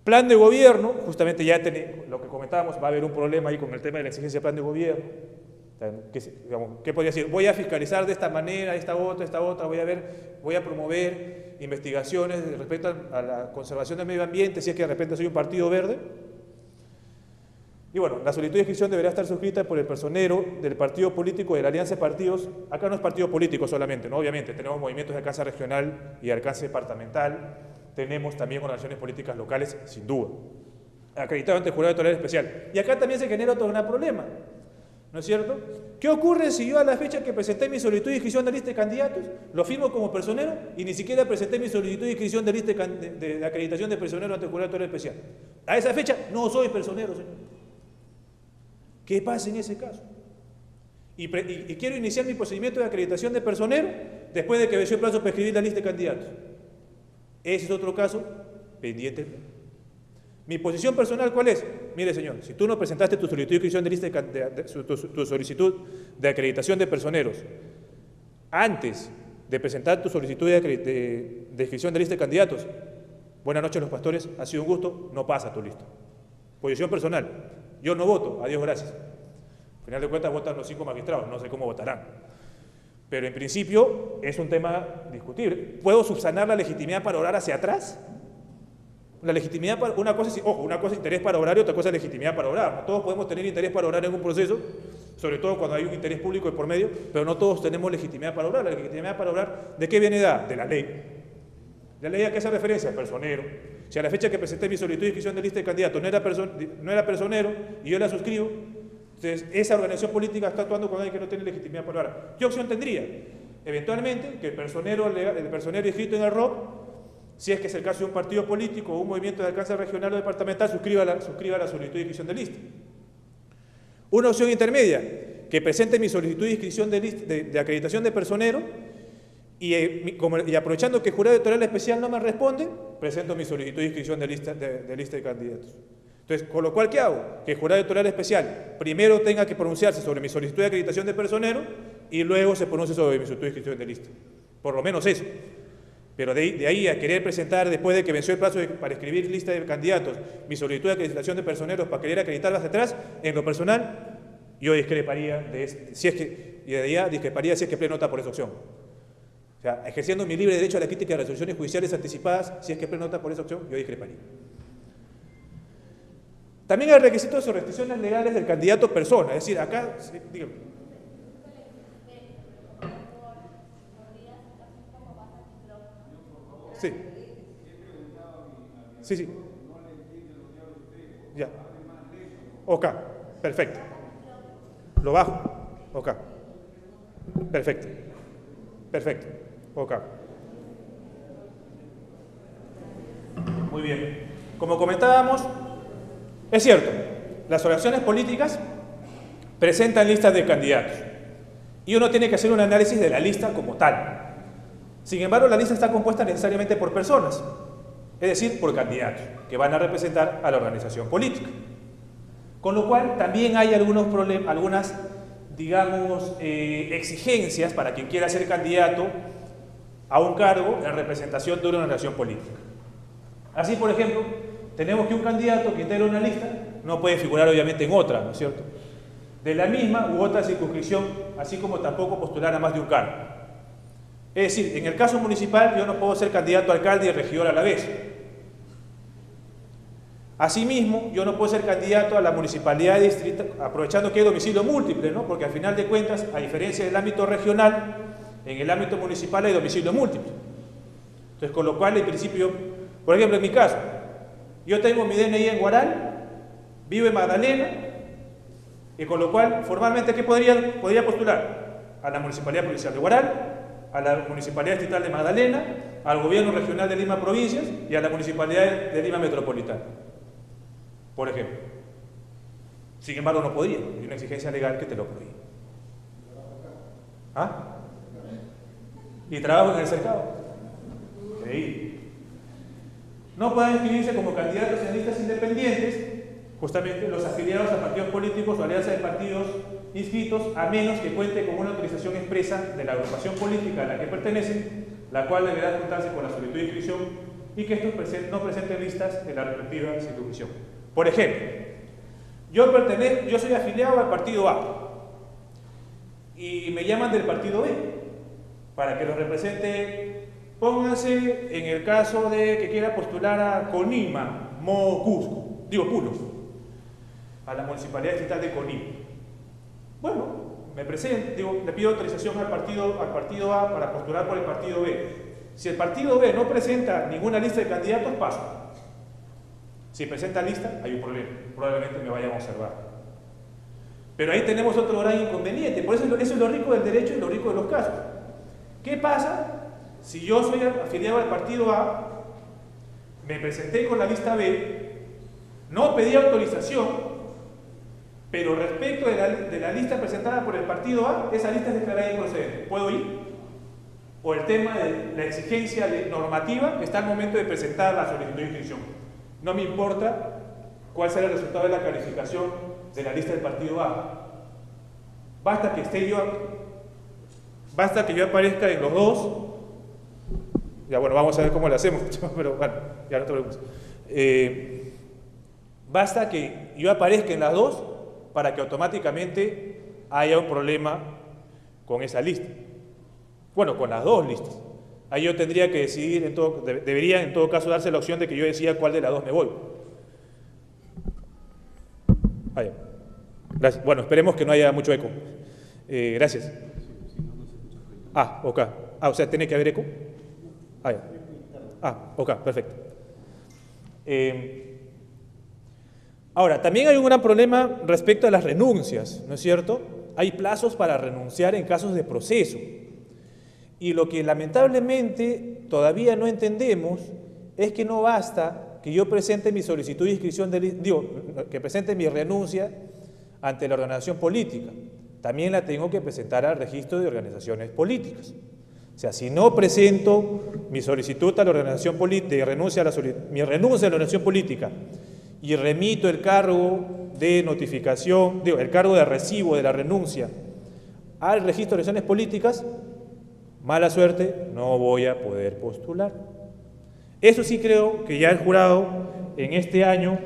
Plan de gobierno, justamente ya lo que comentábamos, va a haber un problema ahí con el tema de la exigencia de plan de gobierno. ¿Qué podría decir? Voy a fiscalizar de esta manera, esta otra, voy a promover investigaciones respecto a la conservación del medio ambiente, si es que de repente soy un partido verde. Y bueno, la solicitud de inscripción deberá estar suscrita por el personero del partido político de la alianza de partidos. Acá no es partido político solamente, ¿no? Obviamente, tenemos movimientos de alcance regional y de alcance departamental, tenemos también organizaciones políticas locales, sin duda, acreditado ante el jurado electoral especial. Y acá también se genera otro gran problema, ¿no es cierto? ¿Qué ocurre si yo a la fecha que presenté mi solicitud de inscripción de lista de candidatos, lo firmo como personero y ni siquiera presenté mi solicitud de inscripción de lista de acreditación de personero ante el jurado electoral especial? A esa fecha no soy personero, señor. ¿Qué pasa en ese caso? Y quiero iniciar mi procedimiento de acreditación de personero después de que venció el plazo para escribir la lista de candidatos. Ese es otro caso pendiente. Mi posición personal, ¿cuál es? Mire, señor, si tú no presentaste tu solicitud de inscripción de lista tu solicitud de acreditación de personeros antes de presentar tu solicitud de inscripción de lista de candidatos, buenas noches, los pastores, ha sido un gusto, no pasa tu lista. Posición personal, yo no voto, adiós, gracias. Al final de cuentas votan los 5 magistrados, no sé cómo votarán. Pero en principio es un tema discutible. ¿Puedo subsanar la legitimidad para orar hacia atrás? La legitimidad, una cosa es interés para orar y otra cosa es legitimidad para orar. Todos podemos tener interés para orar en un proceso, sobre todo cuando hay un interés público de por medio, pero no todos tenemos legitimidad para orar. La legitimidad para orar, ¿de qué viene dada? De la ley. ¿La ley a qué hace referencia? Personero. Si a la fecha que presenté mi solicitud de inscripción de lista de candidatos no era personero y yo la suscribo, entonces esa organización política está actuando con alguien que no tiene legitimidad para orar. ¿Qué opción tendría? Eventualmente, que el personero inscrito en el ROP, si es que es el caso de un partido político o un movimiento de alcance regional o departamental, suscriba la solicitud de inscripción de lista. Una opción intermedia, que presente mi solicitud de inscripción de acreditación de personero y aprovechando que el jurado electoral especial no me responde, presento mi solicitud de inscripción de lista de candidatos. Entonces, con lo cual, ¿qué hago? Que el jurado electoral especial primero tenga que pronunciarse sobre mi solicitud de acreditación de personero y luego se pronuncie sobre mi solicitud de inscripción de lista. Por lo menos eso. Pero de ahí a querer presentar, después de que venció el plazo para escribir lista de candidatos, mi solicitud de acreditación de personeros para querer acreditarlas hacia atrás, en lo personal, yo discreparía si es que Pleno opta por esa opción. O sea, ejerciendo mi libre derecho a la crítica de resoluciones judiciales anticipadas, si es que Pleno opta por esa opción, yo discreparía. También hay requisitos o restricciones legales del candidato persona, es decir, acá, dígame. Sí. Sí. Ya. Ok, perfecto. Lo bajo. Ok. Perfecto. Ok. Muy bien. Como comentábamos, es cierto, las organizaciones políticas presentan listas de candidatos y uno tiene que hacer un análisis de la lista como tal. Sin embargo, la lista está compuesta necesariamente por personas, es decir, por candidatos, que van a representar a la organización política. Con lo cual, también hay algunas, digamos, exigencias para quien quiera ser candidato a un cargo en representación de una organización política. Así, por ejemplo, tenemos que un candidato que integra una lista no puede figurar obviamente en otra, ¿no es cierto? De la misma u otra circunscripción, así como tampoco postular a más de un cargo. Es decir, en el caso municipal yo no puedo ser candidato a alcalde y regidor a la vez. Asimismo, yo no puedo ser candidato a la municipalidad de distrito, aprovechando que hay domicilio múltiple, ¿no? Porque al final de cuentas, a diferencia del ámbito regional, en el ámbito municipal hay domicilio múltiple. Entonces, con lo cual, en principio, por ejemplo, en mi caso, yo tengo mi DNI en Huaral, vivo en Magdalena, y con lo cual, formalmente, ¿qué podría postular? A la Municipalidad Provincial de Huaral, a la Municipalidad Distrital de Magdalena, al Gobierno Regional de Lima Provincias y a la Municipalidad de Lima Metropolitana, por ejemplo. Sin embargo, no podría, hay una exigencia legal que te lo prohíbe. ¿Ah? ¿Y trabajo en el cercado? Sí. No pueden inscribirse como candidatos en listas independientes, justamente los afiliados a partidos políticos o alianzas de partidos inscritos, a menos que cuente con una autorización expresa de la agrupación política a la que pertenecen, la cual deberá juntarse con la solicitud de inscripción y que estos no presenten listas en la respectiva circunscripción. Por ejemplo, yo soy afiliado al partido A y me llaman del partido B para que los represente. Pónganse en el caso de que quiera postular a Conima, Pulos, a la Municipalidad Distrital de Conima. Bueno, me presento, le pido autorización al partido A para postular por el partido B. Si el partido B no presenta ninguna lista de candidatos, paso. Si presenta lista, hay un problema. Probablemente me vayan a observar. Pero ahí tenemos otro gran inconveniente. Por eso es lo rico del derecho y lo rico de los casos. ¿Qué pasa si yo soy afiliado al partido A, me presenté con la lista B, no pedí autorización, pero respecto de la lista presentada por el partido A, esa lista es declarada improcedente? ¿Puedo ir? O el tema de la exigencia normativa está al momento de presentar la solicitud de inscripción. No me importa cuál será el resultado de la calificación de la lista del partido A. Basta que yo aparezca en los dos. Ya bueno, vamos a ver cómo lo hacemos, pero bueno, ya no te preocupes. Basta que yo aparezca en las dos para que automáticamente haya un problema con esa lista. Bueno, con las dos listas. Ahí yo tendría que decidir, debería en todo caso darse la opción de que yo decida cuál de las dos me voy. Gracias. Bueno, esperemos que no haya mucho eco. Gracias. Ok. O sea, ¿tiene que haber eco? Ok, perfecto. Ahora, también hay un gran problema respecto a las renuncias, ¿no es cierto? Hay plazos para renunciar en casos de proceso. Y lo que lamentablemente todavía no entendemos es que no basta que yo presente mi solicitud de inscripción, que presente mi renuncia ante la organización política. También la tengo que presentar al registro de organizaciones políticas. O sea, si no presento mi solicitud a la organización política, mi renuncia a la organización política y remito el cargo de notificación, el cargo de recibo de la renuncia al registro de organizaciones políticas, mala suerte, no voy a poder postular. Eso sí creo que ya el jurado en este año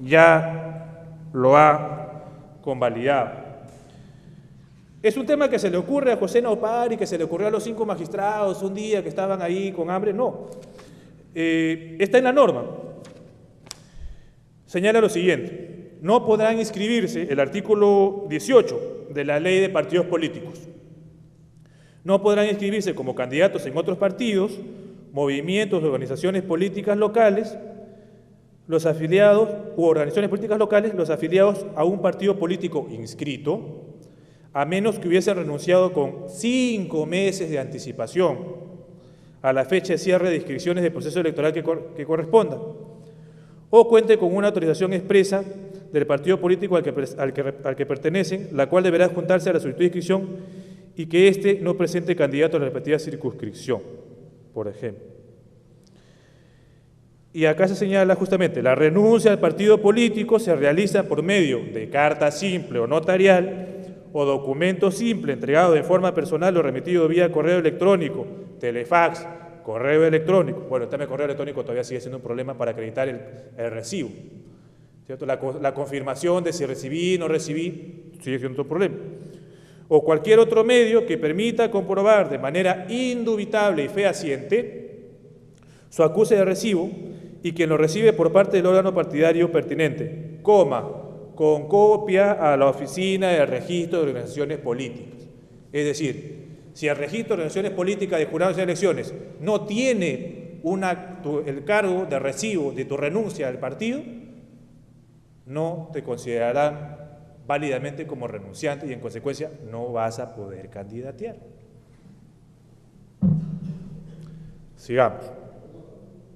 ya lo ha convalidado. ¿Es un tema que se le ocurre a José Naupar y que se le ocurrió a los 5 magistrados un día que estaban ahí con hambre? No. Está en la norma. Señala lo siguiente: no podrán inscribirse, el artículo 18 de la Ley de Partidos Políticos, no podrán inscribirse como candidatos en otros partidos, movimientos o organizaciones políticas locales, los afiliados u organizaciones políticas locales, los afiliados a un partido político inscrito, a menos que hubiesen renunciado con 5 meses de anticipación a la fecha de cierre de inscripciones del proceso electoral que corresponda, o cuente con una autorización expresa del partido político al que pertenecen, la cual deberá juntarse a la solicitud de inscripción y que éste no presente candidato a la respectiva circunscripción, por ejemplo. Y acá se señala justamente: la renuncia al partido político se realiza por medio de carta simple o notarial o documento simple entregado de forma personal o remitido vía correo electrónico, telefax, correo electrónico. Bueno, el tema de correo electrónico todavía sigue siendo un problema para acreditar el recibo, ¿cierto? La confirmación de si recibí o no recibí sigue siendo un problema. O cualquier otro medio que permita comprobar de manera indubitable y fehaciente su acuse de recibo y quien lo recibe por parte del órgano partidario pertinente, con copia a la oficina del registro de organizaciones políticas. Es decir, si el registro de organizaciones políticas de jurados de elecciones no tiene el cargo de recibo de tu renuncia al partido, no te considerarán válidamente como renunciante y en consecuencia no vas a poder candidatear. Sigamos.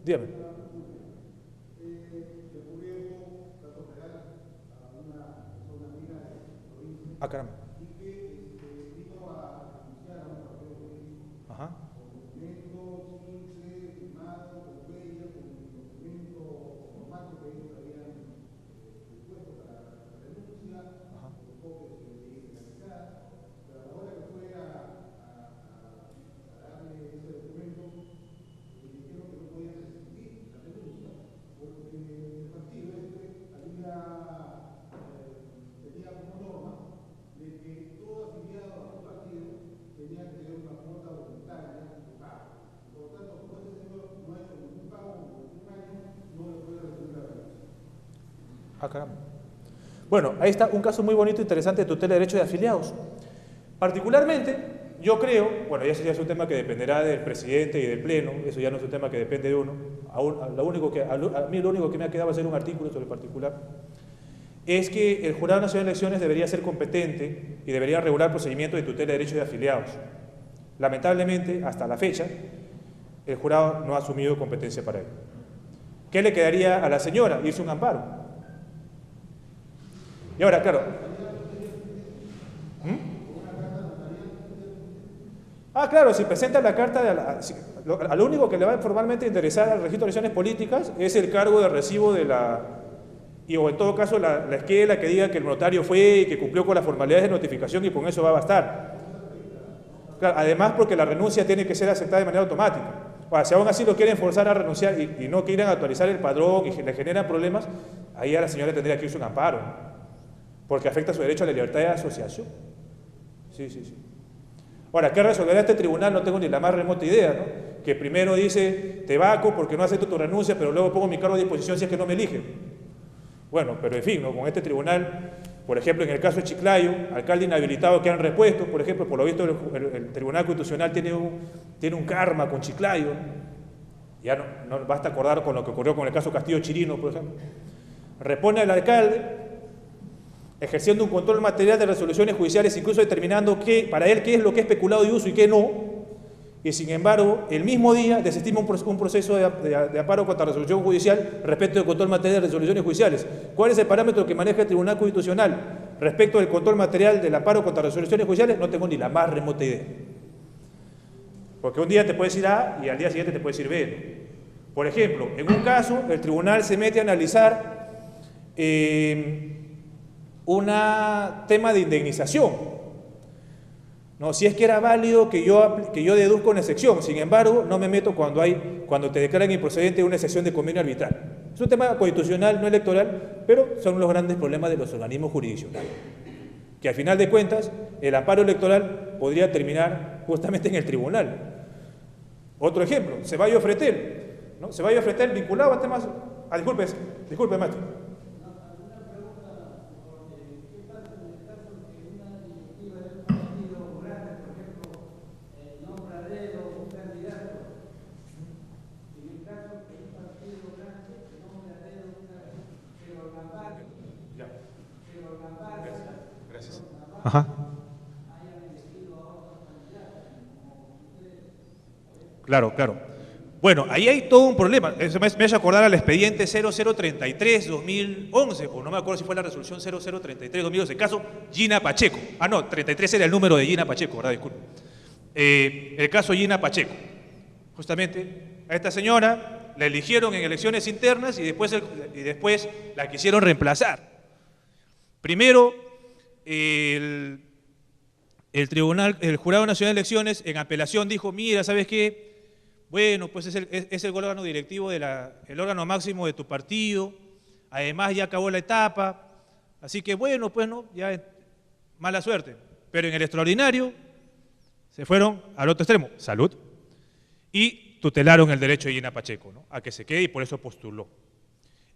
Dígame. Caramba. Ajá. Ah, caramba. Bueno, ahí está un caso muy bonito e interesante de tutela de derechos de afiliados. Particularmente, yo creo, bueno, ya ese ya es un tema que dependerá del presidente y del pleno, eso ya no es un tema que depende de uno. A mí lo único que me ha quedado hacer un artículo sobre el particular es que el Jurado Nacional de Elecciones debería ser competente y debería regular procedimientos de tutela de derechos de afiliados. Lamentablemente, hasta la fecha, el jurado no ha asumido competencia para ello. ¿Qué le quedaría a la señora? Irse a un amparo. Y ahora, claro. Claro, si presenta la carta, a lo único que le va a formalmente interesar al registro de elecciones políticas es el cargo de recibo de o en todo caso la esquela que diga que el notario fue y que cumplió con las formalidades de notificación y con eso va a bastar. Claro, además porque la renuncia tiene que ser aceptada de manera automática. Si aún así lo quieren forzar a renunciar y no quieren actualizar el padrón y le generan problemas, ahí a la señora tendría que irse a un amparo, porque afecta su derecho a la libertad de asociación. Sí. Ahora, ¿qué resolverá este tribunal? No tengo ni la más remota idea, ¿no? Que primero dice, te vaco porque no acepto tu renuncia, pero luego pongo mi cargo a disposición si es que no me eligen. Bueno, pero en fin, ¿no? Con este tribunal, por ejemplo, en el caso de Chiclayo, alcalde inhabilitado que han repuesto, por ejemplo, por lo visto el Tribunal Constitucional tiene un karma con Chiclayo. Ya no basta acordar con lo que ocurrió con el caso Castillo Chirino, por ejemplo. Repone al alcalde, ejerciendo un control material de resoluciones judiciales, incluso determinando para él qué es lo que es peculado de uso y qué no, y sin embargo, el mismo día desestima un proceso de amparo contra resolución judicial respecto del control material de resoluciones judiciales. ¿Cuál es el parámetro que maneja el Tribunal Constitucional respecto del control material del amparo contra resoluciones judiciales? No tengo ni la más remota idea. Porque un día te puedes ir A y al día siguiente te puedes ir B. Por ejemplo, en un caso, el tribunal se mete a analizar un tema de indemnización. No, si es que era válido que yo deduzco una excepción, sin embargo, no me meto cuando te declaran improcedente una excepción de convenio arbitral. Es un tema constitucional, no electoral, pero son los grandes problemas de los organismos jurisdiccionales. Que al final de cuentas, el amparo electoral podría terminar justamente en el tribunal. Otro ejemplo, Ceballos Fretel, ¿no? Ceballos Fretel vinculado a temas... disculpe, maestro. Ajá. Claro. Bueno, ahí hay todo un problema. Eso me hace acordar al expediente 0033-2011, o no me acuerdo si fue la resolución 0033-2011, caso Gina Pacheco. No, 33 era el número de Gina Pacheco, ¿verdad? Disculpe. El caso Gina Pacheco. Justamente, a esta señora la eligieron en elecciones internas y después la quisieron reemplazar. Primero, el Jurado Nacional de Elecciones en apelación dijo, mira, ¿sabes qué? Bueno, pues es el órgano directivo, el órgano máximo de tu partido, además ya acabó la etapa, así que bueno, pues no, ya mala suerte. Pero en el extraordinario se fueron al otro extremo, salud, y tutelaron el derecho de Gina Pacheco, ¿no? A que se quede y por eso postuló.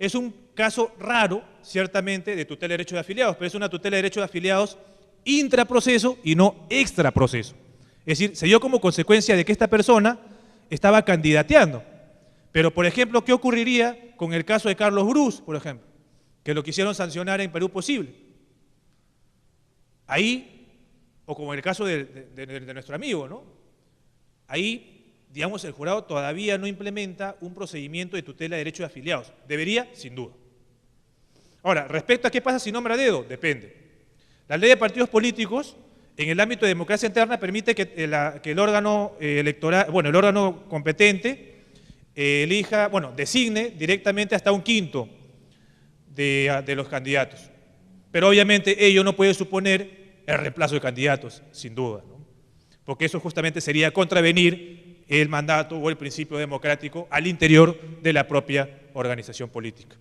Es un caso raro, ciertamente, de tutela de derechos de afiliados, pero es una tutela de derechos de afiliados intraproceso y no extraproceso. Es decir, se dio como consecuencia de que esta persona estaba candidateando. Pero, por ejemplo, ¿qué ocurriría con el caso de Carlos Brus, por ejemplo? Que lo quisieron sancionar en Perú Posible. Ahí, o como en el caso de nuestro amigo, ¿no? Ahí, digamos, el jurado todavía no implementa un procedimiento de tutela de derechos de afiliados. Debería, sin duda. Ahora, respecto a qué pasa si nombra a dedo, depende. La ley de partidos políticos, en el ámbito de democracia interna, permite que el órgano electoral, el órgano competente designe directamente hasta un quinto de los candidatos. Pero obviamente ello no puede suponer el reemplazo de candidatos, sin duda, ¿no? Porque eso justamente sería contravenir el mandato o el principio democrático al interior de la propia organización política.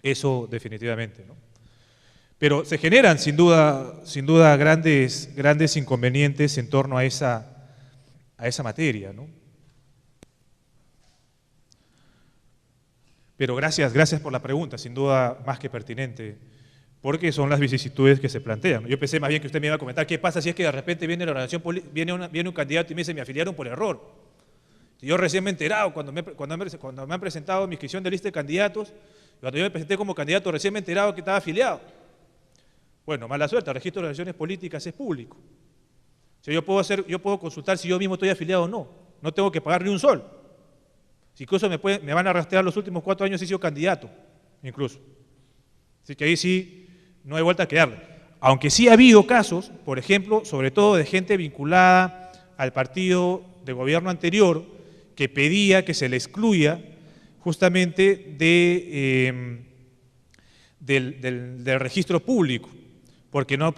Eso definitivamente, ¿no? Pero se generan sin duda grandes inconvenientes en torno a esa materia, ¿no? Pero gracias por la pregunta, sin duda más que pertinente, porque son las vicisitudes que se plantean. Yo pensé más bien que usted me iba a comentar qué pasa si es que de repente viene la organización viene un candidato y me dice me afiliaron por error. Yo recién me he enterado cuando me han presentado mi inscripción de lista de candidatos, cuando yo me presenté como candidato recién me he enterado que estaba afiliado. Bueno, mala suerte, el registro de organizaciones políticas es público. O sea, yo puedo consultar si yo mismo estoy afiliado o no. No tengo que pagar ni un sol. Si incluso me van a rastrear los últimos 4 años si he sido candidato, incluso. Así que ahí sí no hay vuelta a quedarle. Aunque sí ha habido casos, por ejemplo, sobre todo de gente vinculada al partido de gobierno anterior, que pedía que se le excluya justamente del registro público, porque no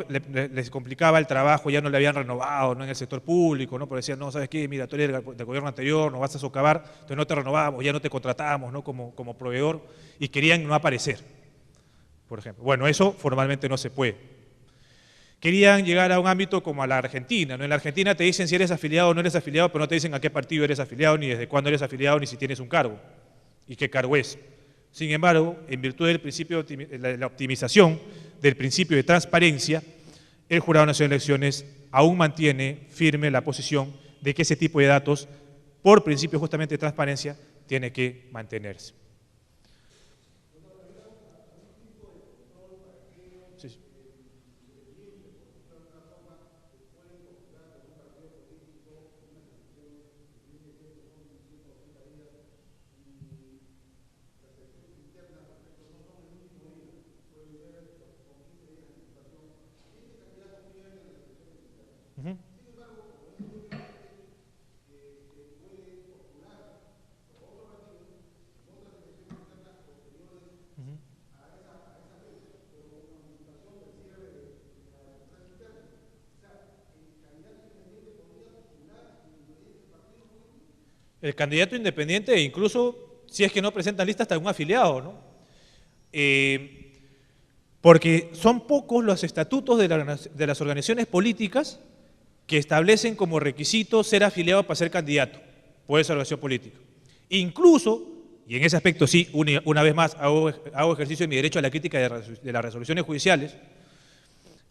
les complicaba el trabajo, ya no le habían renovado, ¿no?, en el sector público, ¿no? Porque decían, no, ¿sabes qué? Mira, tú eres del gobierno anterior, nos vas a socavar, entonces no te renovamos, ya no te contratamos, ¿no?, como proveedor, y querían no aparecer, por ejemplo. Bueno, eso formalmente no se puede. Querían llegar a un ámbito como a la Argentina, ¿no? En la Argentina te dicen si eres afiliado o no eres afiliado, pero no te dicen a qué partido eres afiliado, ni desde cuándo eres afiliado, ni si tienes un cargo, y qué cargo es. Sin embargo, en virtud del principio de la optimización del principio de transparencia, el Jurado Nacional de Elecciones aún mantiene firme la posición de que ese tipo de datos, por principio justamente de transparencia, tiene que mantenerse. Sí. Uh-huh. El candidato independiente, e incluso si es que no presentan lista hasta un afiliado, ¿no? Porque son pocos los estatutos de las organizaciones políticas que establecen como requisito ser afiliado para ser candidato por esa organización política. Incluso, y en ese aspecto sí, una vez más hago ejercicio de mi derecho a la crítica de las resoluciones judiciales,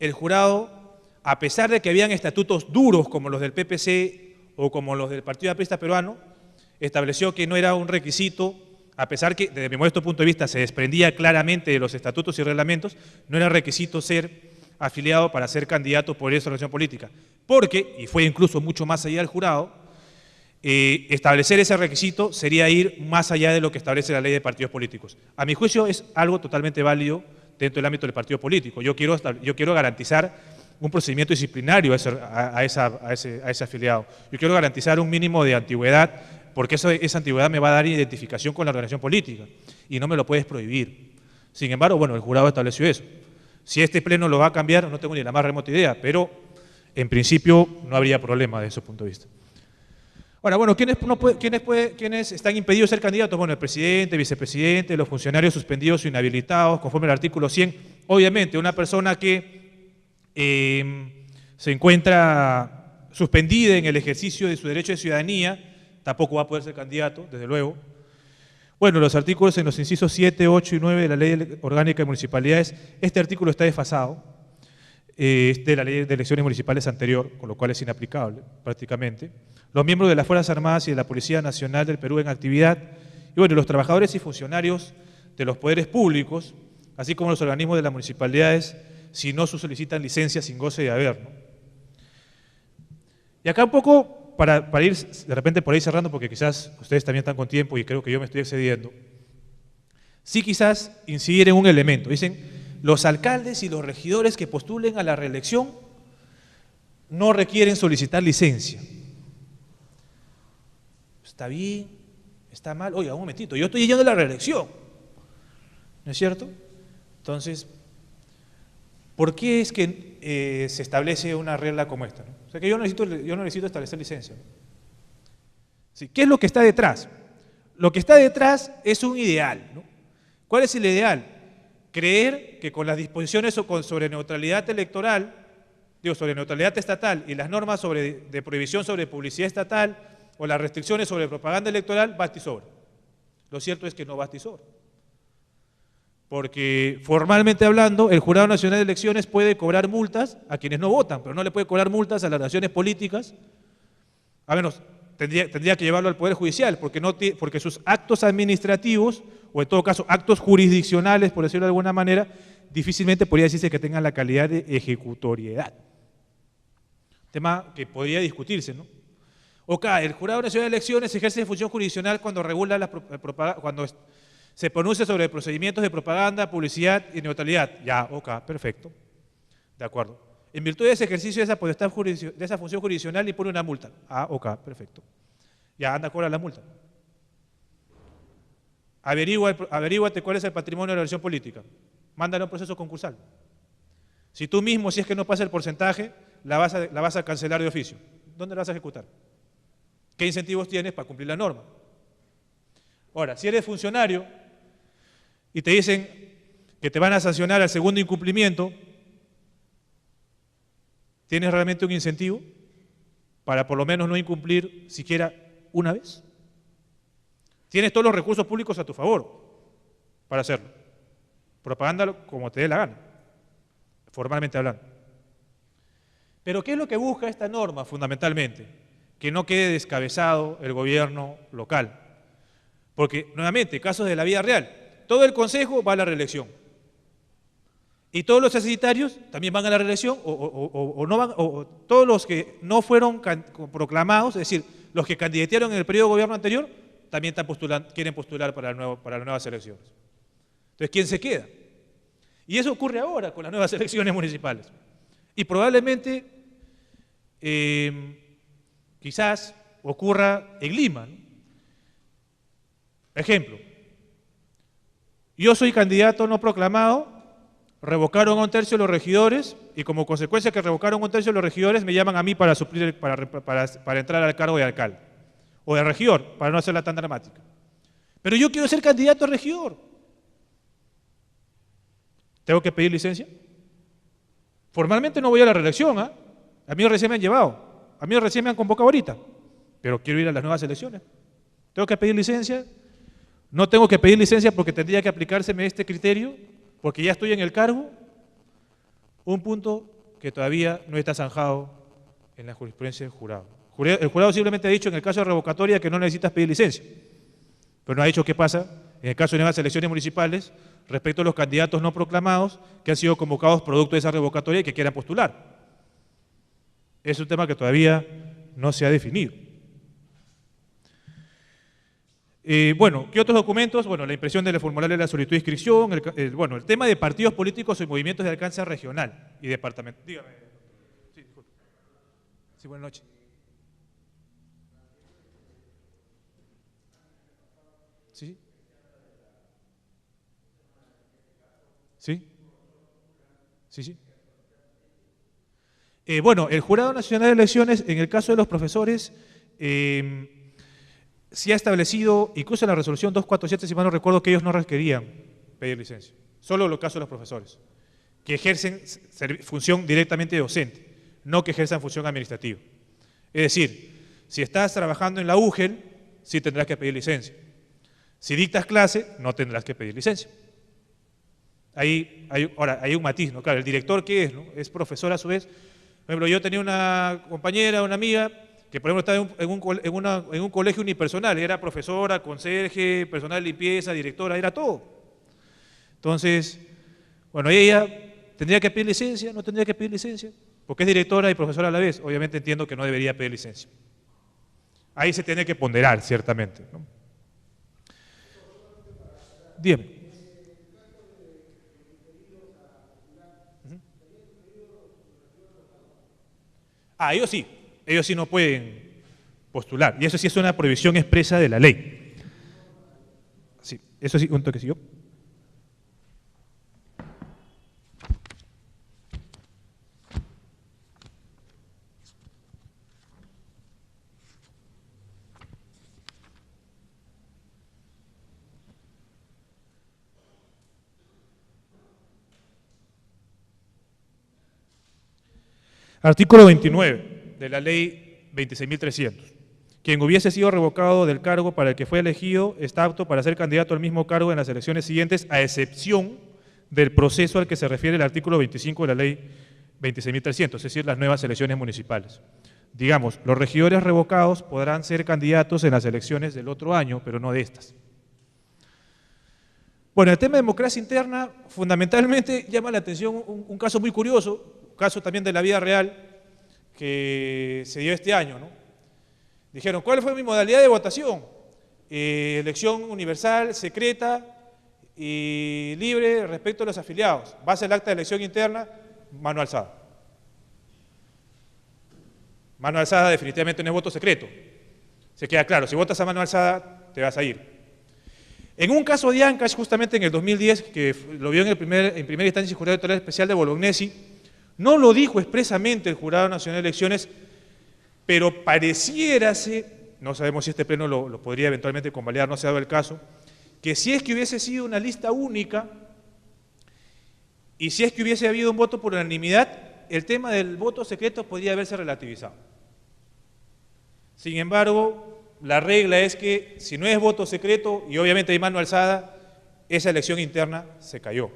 el jurado, a pesar de que habían estatutos duros como los del PPC o como los del Partido Aprista Peruano, estableció que no era un requisito, a pesar que desde mi modesto punto de vista se desprendía claramente de los estatutos y reglamentos, no era requisito ser afiliado para ser candidato por esa organización política. Porque, y fue incluso mucho más allá del jurado, establecer ese requisito sería ir más allá de lo que establece la ley de partidos políticos. A mi juicio es algo totalmente válido dentro del ámbito del partido político. Yo quiero garantizar un procedimiento disciplinario a ese afiliado. Yo quiero garantizar un mínimo de antigüedad, porque esa antigüedad me va a dar identificación con la organización política y no me lo puedes prohibir. Sin embargo, bueno, el jurado estableció eso. Si este pleno lo va a cambiar, no tengo ni la más remota idea, pero en principio no habría problema desde ese punto de vista. Ahora, bueno, ¿quiénes están impedidos de ser candidatos? Bueno, el presidente, vicepresidente, los funcionarios suspendidos o inhabilitados, conforme al artículo 100. Obviamente, una persona que se encuentra suspendida en el ejercicio de su derecho de ciudadanía, tampoco va a poder ser candidato, desde luego. Bueno, los artículos en los incisos 7, 8 y 9 de la Ley Orgánica de Municipalidades, este artículo está desfasado de la Ley de Elecciones Municipales anterior, con lo cual es inaplicable prácticamente. Los miembros de las Fuerzas Armadas y de la Policía Nacional del Perú en actividad, y bueno, los trabajadores y funcionarios de los poderes públicos, así como los organismos de las municipalidades, si no solicitan licencia sin goce de haber, ¿no? Y acá un poco, para ir de repente por ahí cerrando, porque quizás ustedes también están con tiempo y creo que yo me estoy excediendo, sí quizás incidir en un elemento. Dicen, los alcaldes y los regidores que postulen a la reelección no requieren solicitar licencia. ¿Está bien? ¿Está mal? Oiga, un momentito, yo estoy yendo a la reelección, ¿no es cierto? Entonces, ¿por qué es que se establece una regla como esta, ¿no? O sea que yo no necesito establecer licencia, ¿no? Sí, ¿qué es lo que está detrás? Lo que está detrás es un ideal, ¿no? ¿Cuál es el ideal? Creer que con las disposiciones sobre neutralidad electoral, sobre neutralidad estatal y las normas de prohibición sobre publicidad estatal o las restricciones sobre propaganda electoral, basta y sobra. Lo cierto es que no basta y sobra. Porque formalmente hablando, el Jurado Nacional de Elecciones puede cobrar multas a quienes no votan, pero no le puede cobrar multas a las organizaciones políticas, a menos tendría que llevarlo al Poder Judicial, porque sus actos administrativos, o en todo caso actos jurisdiccionales, por decirlo de alguna manera, difícilmente podría decirse que tengan la calidad de ejecutoriedad. Tema que podría discutirse, ¿no? El Jurado Nacional de Elecciones ejerce función jurisdiccional cuando regula cuando se pronuncia sobre procedimientos de propaganda, publicidad y neutralidad. Ya, perfecto. De acuerdo. En virtud de ese ejercicio de esa potestad de esa función jurisdiccional impone una multa. Perfecto. Ya, anda, cobra la multa. Averíguate cuál es el patrimonio de la organización política. Mándale a un proceso concursal. Si tú mismo, si es que no pasa el porcentaje, la vas a cancelar de oficio. ¿Dónde la vas a ejecutar? ¿Qué incentivos tienes para cumplir la norma? Ahora, si eres funcionario y te dicen que te van a sancionar al segundo incumplimiento, ¿tienes realmente un incentivo para por lo menos no incumplir siquiera una vez? Tienes todos los recursos públicos a tu favor para hacerlo. Propaganda como te dé la gana, formalmente hablando. Pero ¿qué es lo que busca esta norma fundamentalmente? Que no quede descabezado el gobierno local. Porque, nuevamente, casos de la vida real, todo el Consejo va a la reelección. Y todos los estatutarios también van a la reelección, o todos los que no fueron proclamados, es decir, los que candidatearon en el periodo de gobierno anterior, también quieren postular para las nuevas elecciones. Entonces, ¿quién se queda? Y eso ocurre ahora con las nuevas elecciones municipales. Y probablemente, quizás ocurra en Lima, ¿no? Ejemplo, yo soy candidato no proclamado, revocaron a un tercio de los regidores y como consecuencia que revocaron a un tercio de los regidores me llaman a mí para suplir, para entrar al cargo de alcalde o de regidor, para no hacerla tan dramática. Pero yo quiero ser candidato a regidor. ¿Tengo que pedir licencia? Formalmente no voy a la reelección, ¿eh? A mí recién me han llevado, a mí recién me han convocado ahorita, pero quiero ir a las nuevas elecciones. ¿Tengo que pedir licencia? No tengo que pedir licencia porque tendría que aplicárseme este criterio, porque ya estoy en el cargo. Un punto que todavía no está zanjado en la jurisprudencia del jurado. El jurado simplemente ha dicho en el caso de revocatoria que no necesitas pedir licencia, pero no ha dicho qué pasa en el caso de nuevas elecciones municipales respecto a los candidatos no proclamados que han sido convocados producto de esa revocatoria y que quieran postular. Es un tema que todavía no se ha definido. Bueno, ¿qué otros documentos? Bueno, la impresión del formulario de la solicitud de inscripción, el tema de partidos políticos y movimientos de alcance regional y departamental. Dígame. Sí, disculpe. Sí, buenas noches. ¿Sí? ¿Sí? Sí, sí. Bueno, el Jurado Nacional de Elecciones, en el caso de los profesores, sí ha establecido, incluso en la resolución 247, si mal no recuerdo, que ellos no requerían pedir licencia. Solo en los casos de los profesores, que ejercen función directamente docente, no que ejerzan función administrativa. Es decir, si estás trabajando en la UGEL, sí tendrás que pedir licencia. Si dictas clase, no tendrás que pedir licencia. Ahora, hay un matiz, ¿no? Claro, el director, ¿qué es? ¿No? Es profesor a su vez. Por ejemplo, yo tenía una compañera, una amiga, que por ejemplo estaba en un colegio unipersonal, era profesora, conserje, personal de limpieza, directora, era todo. Entonces, bueno, ella tendría que pedir licencia, no tendría que pedir licencia, porque es directora y profesora a la vez. Obviamente entiendo que no debería pedir licencia. Ahí se tiene que ponderar, ciertamente, ¿no? Dígame. Ellos sí no pueden postular, y eso sí es una prohibición expresa de la ley. Sí, eso sí, un toquecillo. Artículo 29 de la ley 26.300. Quien hubiese sido revocado del cargo para el que fue elegido está apto para ser candidato al mismo cargo en las elecciones siguientes, a excepción del proceso al que se refiere el artículo 25 de la ley 26.300, es decir, las nuevas elecciones municipales. Digamos, los regidores revocados podrán ser candidatos en las elecciones del otro año, pero no de estas. Bueno, el tema de democracia interna fundamentalmente llama la atención un caso muy curioso, un caso también de la vida real que se dio este año, ¿no? Dijeron, ¿cuál fue mi modalidad de votación? Elección universal, secreta y libre respecto a los afiliados. Base el acta de elección interna, mano alzada. Mano alzada definitivamente no es voto secreto. Se queda claro, si votas a mano alzada, te vas a ir. En un caso de Ancash, justamente en el 2010, que lo vio en primera instancia el Jurado Electoral Especial de Bolognesi, no lo dijo expresamente el Jurado Nacional de Elecciones, pero pareciérase, no sabemos si este pleno lo podría eventualmente convalidar, no se ha dado el caso, que si es que hubiese sido una lista única y si es que hubiese habido un voto por unanimidad, el tema del voto secreto podría haberse relativizado. Sin embargo, la regla es que si no es voto secreto y obviamente hay mano alzada, esa elección interna se cayó.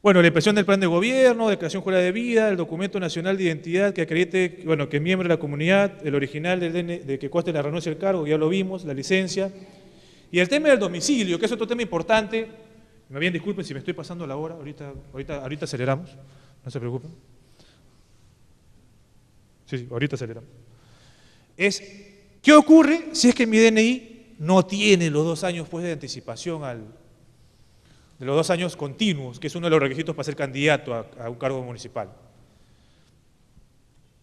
Bueno, la impresión del plan de gobierno, declaración jurada de vida, el documento nacional de identidad que acredite, bueno, que es miembro de la comunidad, el original de que conste la renuncia del cargo, ya lo vimos, la licencia. Y el tema del domicilio, que es otro tema importante, me bien disculpen si me estoy pasando la hora, ahorita aceleramos, no se preocupen. Sí, ahorita aceleramos. ¿Qué ocurre si es que mi DNI no tiene los 2 años pues, de anticipación de los 2 años continuos, que es uno de los requisitos para ser candidato a un cargo municipal?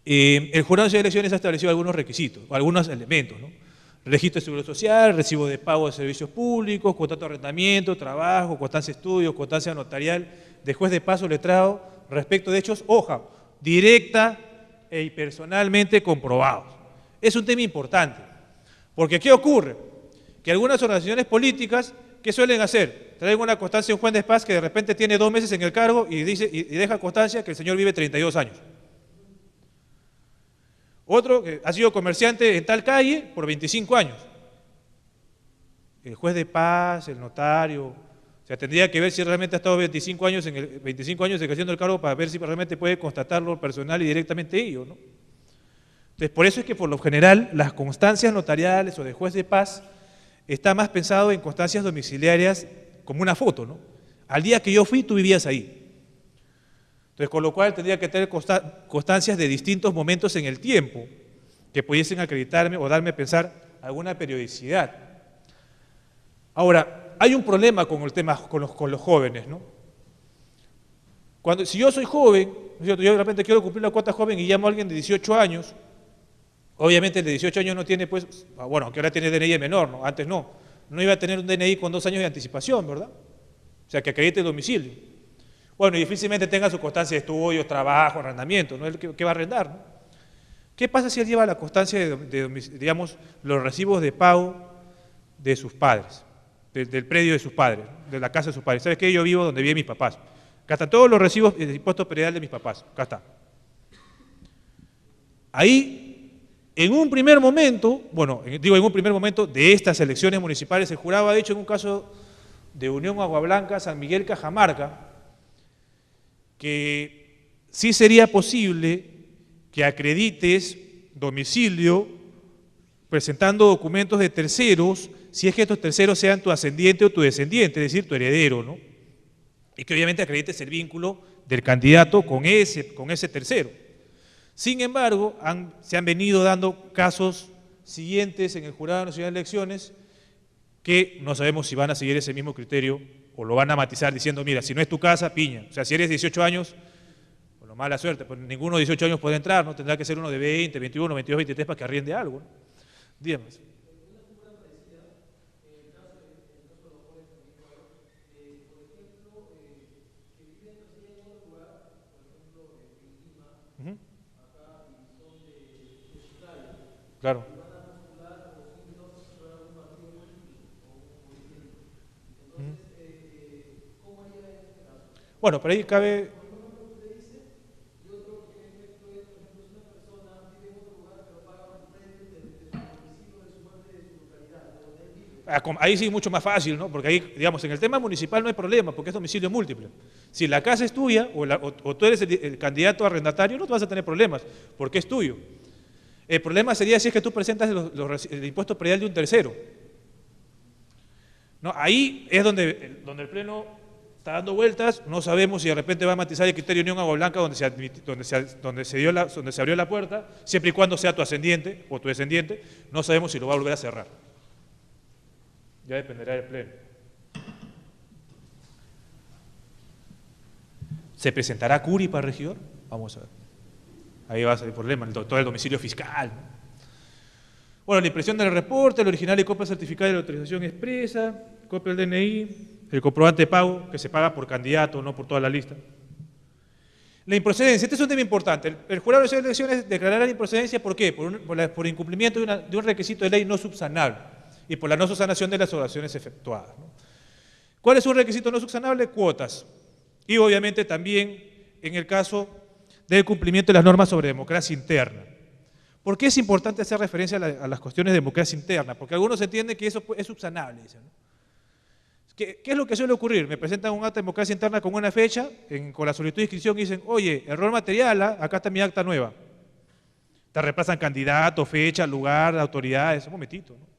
El Jurado Nacional de Elecciones ha establecido algunos requisitos, algunos elementos, ¿no? Registro de Seguro Social, recibo de pago de servicios públicos, contrato de arrendamiento, trabajo, constancia de estudios, constancia notarial de juez de paso letrado respecto de hechos, hoja, directa y personalmente comprobados. Es un tema importante, porque ¿qué ocurre? Que algunas organizaciones políticas, ¿qué suelen hacer? Traen una constancia de un juez de paz que de repente tiene 2 meses en el cargo y deja constancia que el señor vive 32 años. Otro que ha sido comerciante en tal calle por 25 años. El juez de paz, el notario, o sea, tendría que ver si realmente ha estado 25 años ejerciendo el cargo para ver si realmente puede constatarlo personal y directamente ellos, ¿no? Entonces, por eso es que por lo general las constancias notariales o de juez de paz está más pensado en constancias domiciliarias como una foto, ¿no? Al día que yo fui, tú vivías ahí. Entonces, con lo cual tendría que tener constancias de distintos momentos en el tiempo que pudiesen acreditarme o darme a pensar alguna periodicidad. Ahora, hay un problema con el tema con los jóvenes, ¿no? Si yo soy joven, yo de repente quiero cumplir la cuota joven y llamo a alguien de 18 años, obviamente el de 18 años no tiene, pues, bueno, que ahora tiene DNI de menor, ¿no? Antes no iba a tener un DNI con 2 años de anticipación, ¿verdad? O sea, que acredite el domicilio. Bueno, y difícilmente tenga su constancia de estudios, trabajo, arrendamiento, ¿no? ¿Qué va a arrendar, ¿no? ¿Qué pasa si él lleva la constancia digamos, los recibos de pago de sus padres, del predio de sus padres, de la casa de sus padres? ¿Sabes qué? Yo vivo donde viven mis papás. Acá están todos los recibos de impuesto predial de mis papás. Acá está. Ahí, en un primer momento, de estas elecciones municipales, el jurado ha dicho en un caso de Unión Agua Blanca, San Miguel, Cajamarca, que sí sería posible que acredites domicilio presentando documentos de terceros, si es que estos terceros sean tu ascendiente o tu descendiente, es decir, tu heredero, ¿no? Y que obviamente acredites el vínculo del candidato con ese tercero. Sin embargo, se han venido dando casos siguientes en el Jurado Nacional de Elecciones que no sabemos si van a seguir ese mismo criterio o lo van a matizar diciendo, mira, si no es tu casa, piña. O sea, si eres 18 años, pues mala suerte, pues ninguno de 18 años puede entrar, ¿no? Tendrá que ser uno de 20, 21, 22, 23 para que arriende algo, ¿no? Dígame. Claro. Bueno, por ahí cabe... Ahí sí es mucho más fácil, ¿no? Porque ahí, digamos, en el tema municipal no hay problema, porque es domicilio múltiple. Si la casa es tuya o tú eres el candidato arrendatario, no te vas a tener problemas, porque es tuyo. El problema sería si es que tú presentas el impuesto predial de un tercero. ¿No? Ahí es donde el Pleno está dando vueltas, no sabemos si de repente va a matizar el criterio Unión Agua Blanca donde se abrió la puerta, siempre y cuando sea tu ascendiente o tu descendiente, no sabemos si lo va a volver a cerrar. Ya dependerá del Pleno. ¿Se presentará Curi para regidor? Vamos a ver. Ahí va a ser el problema, todo el domicilio fiscal. Bueno, la impresión del reporte, el original y copia certificada de la autorización expresa, copia del DNI, el comprobante de pago, que se paga por candidato, no por toda la lista. La improcedencia, este es un tema importante. El Jurado Nacional de Elecciones declarará la improcedencia, ¿por qué? Por incumplimiento de un requisito de ley no subsanable y por la no subsanación de las oraciones efectuadas, ¿no? ¿Cuál es un requisito no subsanable? Cuotas. Y obviamente también en el caso del cumplimiento de las normas sobre democracia interna. ¿Por qué es importante hacer referencia a las cuestiones de democracia interna? Porque algunos entienden que eso es subsanable, dicen, ¿no? ¿Qué es lo que suele ocurrir? Me presentan un acta de democracia interna con una fecha, con la solicitud de inscripción y dicen, oye, error material, acá está mi acta nueva. Te reemplazan candidato, fecha, lugar, autoridades, un momentito, ¿no?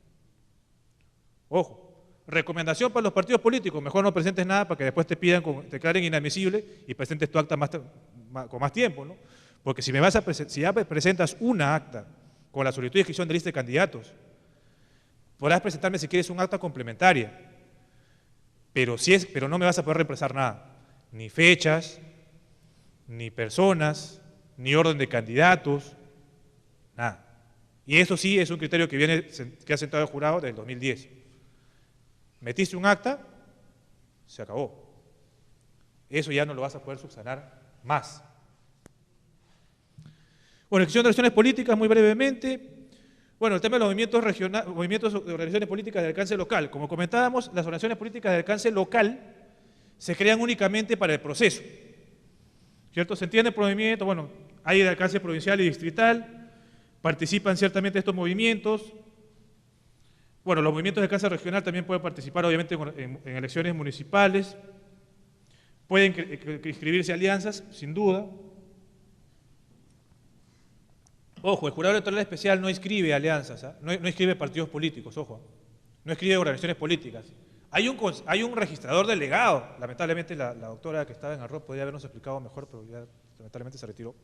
Ojo, recomendación para los partidos políticos, mejor no presentes nada para que después te declaren inadmisible y presentes tu acta con más tiempo, ¿no? Porque si ya presentas una acta con la solicitud de inscripción de lista de candidatos, podrás presentarme si quieres un acta complementaria, pero no me vas a poder reemplazar nada, ni fechas, ni personas, ni orden de candidatos, nada. Y eso sí es un criterio que ha sentado el jurado desde el 2010. Metiste un acta, se acabó. Eso ya no lo vas a poder subsanar más. Bueno, elección de organizaciones políticas, muy brevemente. Bueno, el tema de los movimientos de organizaciones políticas de alcance local. Como comentábamos, las organizaciones políticas de alcance local se crean únicamente para el proceso. ¿Cierto? Se entiende el movimiento, bueno, hay de alcance provincial y distrital, participan ciertamente estos movimientos. Bueno, los movimientos de alcance regional también pueden participar, obviamente, en elecciones municipales. Pueden inscribirse alianzas, sin duda. Ojo, el jurado electoral especial no inscribe alianzas, ¿eh? No inscribe partidos políticos, ojo. No inscribe organizaciones políticas. Hay un registrador delegado. Lamentablemente la doctora que estaba en Arroz podría habernos explicado mejor, pero ya lamentablemente se retiró.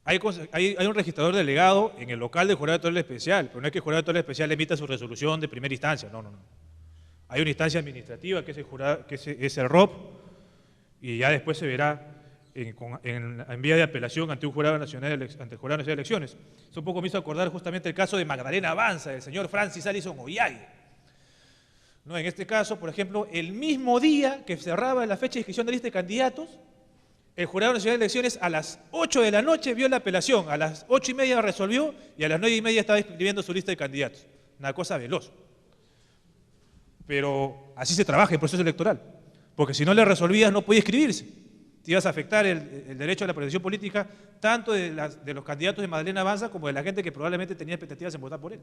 Hay un registrador delegado en el local del jurado electoral especial, pero no es que el jurado electoral especial emita su resolución de primera instancia, no. Hay una instancia administrativa que es el ROP, y ya después se verá en vía de apelación ante un jurado nacional, ante el Jurado Nacional de Elecciones. Eso un poco me hizo acordar justamente el caso de Magdalena Avanza, del señor Francis Allison Oyague. ¿No? En este caso, por ejemplo, el mismo día que cerraba la fecha de inscripción de lista de candidatos, el Jurado Nacional de Elecciones a las 8 de la noche vio la apelación, a las 8:30 resolvió y a las 9:30 estaba escribiendo su lista de candidatos. Una cosa veloz. Pero así se trabaja en el proceso electoral, porque si no le resolvías no podía inscribirse. Te ibas a afectar el derecho a la protección política tanto de los candidatos de Magdalena Avanza como de la gente que probablemente tenía expectativas en votar por él.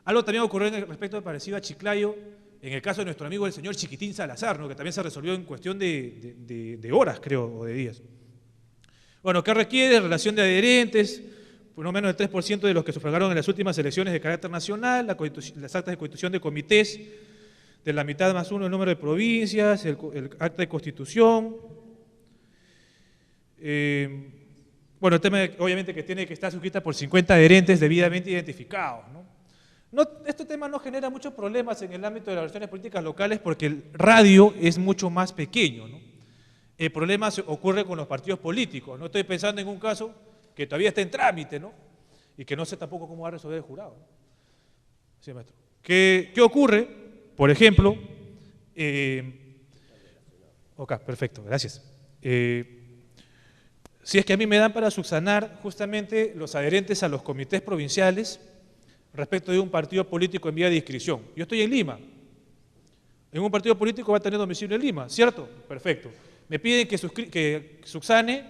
Algo también ocurrió en el respecto parecido a Chiclayo, en el caso de nuestro amigo el señor Chiquitín Salazar, ¿no? Que también se resolvió en cuestión de horas, creo, o de días. Bueno, ¿qué requiere? Relación de adherentes, por no menos del 3% de los que sufragaron en las últimas elecciones de carácter nacional, las actas de constitución de comités, de la mitad más uno el número de provincias, el acta de constitución. Bueno, el tema obviamente que tiene que estar suscrita por 50 adherentes debidamente identificados, ¿no? Este tema no genera muchos problemas en el ámbito de las relaciones políticas locales porque el radio es mucho más pequeño, ¿no? El problema ocurre con los partidos políticos. No estoy pensando en un caso que todavía está en trámite, ¿no? Y que no sé tampoco cómo va a resolver el jurado, ¿no? Sí, maestro. ¿Qué ocurre? Por ejemplo, ok, perfecto, gracias. Si es que a mí me dan para subsanar justamente los adherentes a los comités provinciales respecto de un partido político en vía de inscripción. Yo estoy en Lima. En un partido político va a tener domicilio en Lima, ¿cierto? Perfecto. Me piden que subsane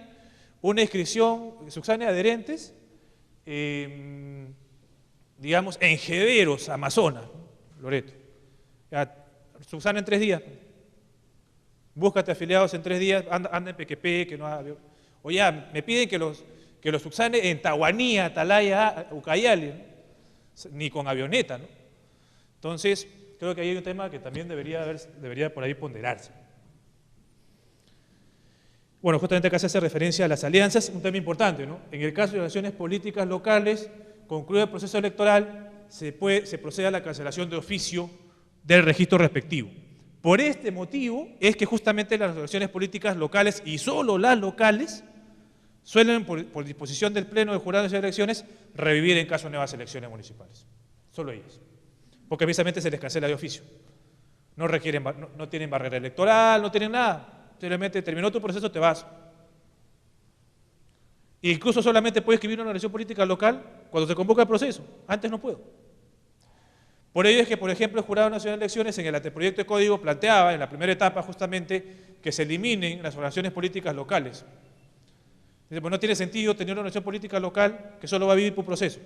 una inscripción, subsane adherentes, digamos, Enjederos, Amazonas, Loreto. Ya, subsana en 3 días. Búscate afiliados en 3 días, anda en PQP, que no haga... O ya, me piden que los subsane en Tahuanía, Atalaya, Ucayali, ¿no? Ni con avioneta, ¿no? Entonces, creo que ahí hay un tema que también debería por ahí ponderarse. Bueno, justamente acá se hace referencia a las alianzas, un tema importante, ¿no? En el caso de relaciones políticas locales, concluye el proceso electoral, se procede a la cancelación de oficio del registro respectivo. Por este motivo es que justamente las relaciones políticas locales, y solo las locales, suelen, por disposición del Pleno del Jurado de Elecciones, revivir en caso de nuevas elecciones municipales. Solo ellas. Porque precisamente se les cancela de oficio. No tienen barrera electoral, no tienen nada. Simplemente terminó tu proceso, te vas. E incluso solamente puedes escribir una elección política local cuando se convoca el proceso. Antes no puedo. Por ello es que, por ejemplo, el Jurado Nacional de Elecciones en el anteproyecto de código planteaba en la primera etapa justamente que se eliminen las organizaciones políticas locales. Pues no tiene sentido tener una organización política local que solo va a vivir por proceso.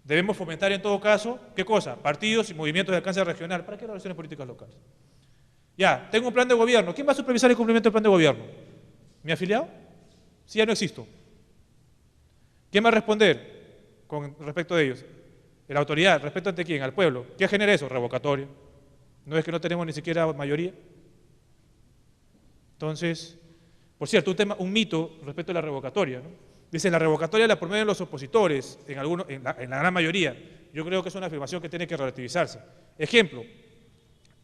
Debemos fomentar en todo caso, ¿qué cosa? Partidos y movimientos de alcance regional. ¿Para qué las organizaciones políticas locales? Ya, tengo un plan de gobierno. ¿Quién va a supervisar el cumplimiento del plan de gobierno? ¿Mi afiliado? Si ya no existo. ¿Quién va a responder con respecto de ellos? La autoridad, ¿respecto ante quién? Al pueblo. ¿Qué genera eso? Revocatorio. ¿No es que no tenemos ni siquiera mayoría? Entonces, por cierto, un mito respecto a la revocatoria, ¿no? Dicen, la revocatoria la promueven los opositores, en la gran mayoría. Yo creo que es una afirmación que tiene que relativizarse. Ejemplo,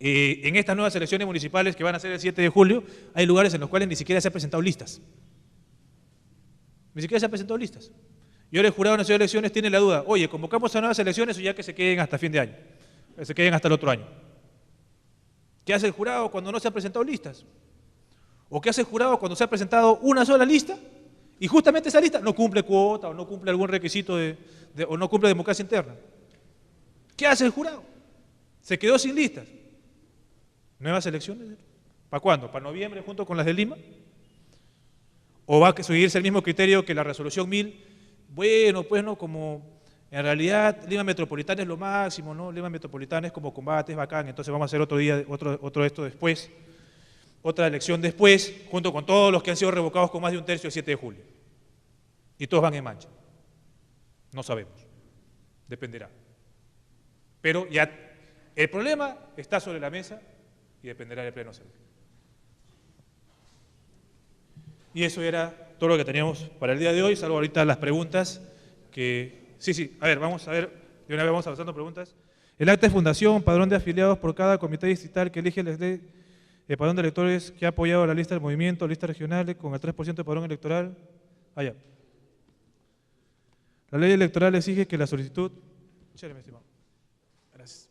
en estas nuevas elecciones municipales que van a ser el 7 de julio, hay lugares en los cuales ni siquiera se han presentado listas. Ni siquiera se han presentado listas. Y ahora el Jurado Nacional de Elecciones tiene la duda, oye, ¿convocamos a nuevas elecciones o ya que se queden hasta fin de año? Que se queden hasta el otro año. ¿Qué hace el jurado cuando no se han presentado listas? ¿O qué hace el jurado cuando se ha presentado una sola lista y justamente esa lista no cumple cuota o no cumple algún requisito o no cumple democracia interna? ¿Qué hace el jurado? Se quedó sin listas. ¿Nuevas elecciones? ¿Para cuándo? ¿Para noviembre junto con las de Lima? ¿O va a seguirse el mismo criterio que la resolución 1000? Bueno, pues no, como en realidad Lima Metropolitana es lo máximo, ¿no? Lima Metropolitana es como combate, es bacán, entonces vamos a hacer otro día, otro esto después, otra elección después, junto con todos los que han sido revocados con más de 1/3 el 7 de julio. Y todos van en mancha. No sabemos. Dependerá. Pero ya el problema está sobre la mesa y dependerá del Pleno Célebre. Y eso era todo lo que teníamos para el día de hoy, salvo ahorita las preguntas que... Sí, a ver, vamos a ver, de una vez vamos avanzando preguntas. El acta de fundación, padrón de afiliados por cada comité distrital que elige el padrón de electores que ha apoyado la lista del movimiento, listas regionales con el 3% de padrón electoral. Ya. La ley electoral exige que la solicitud... Chévere, mi estimado. Gracias.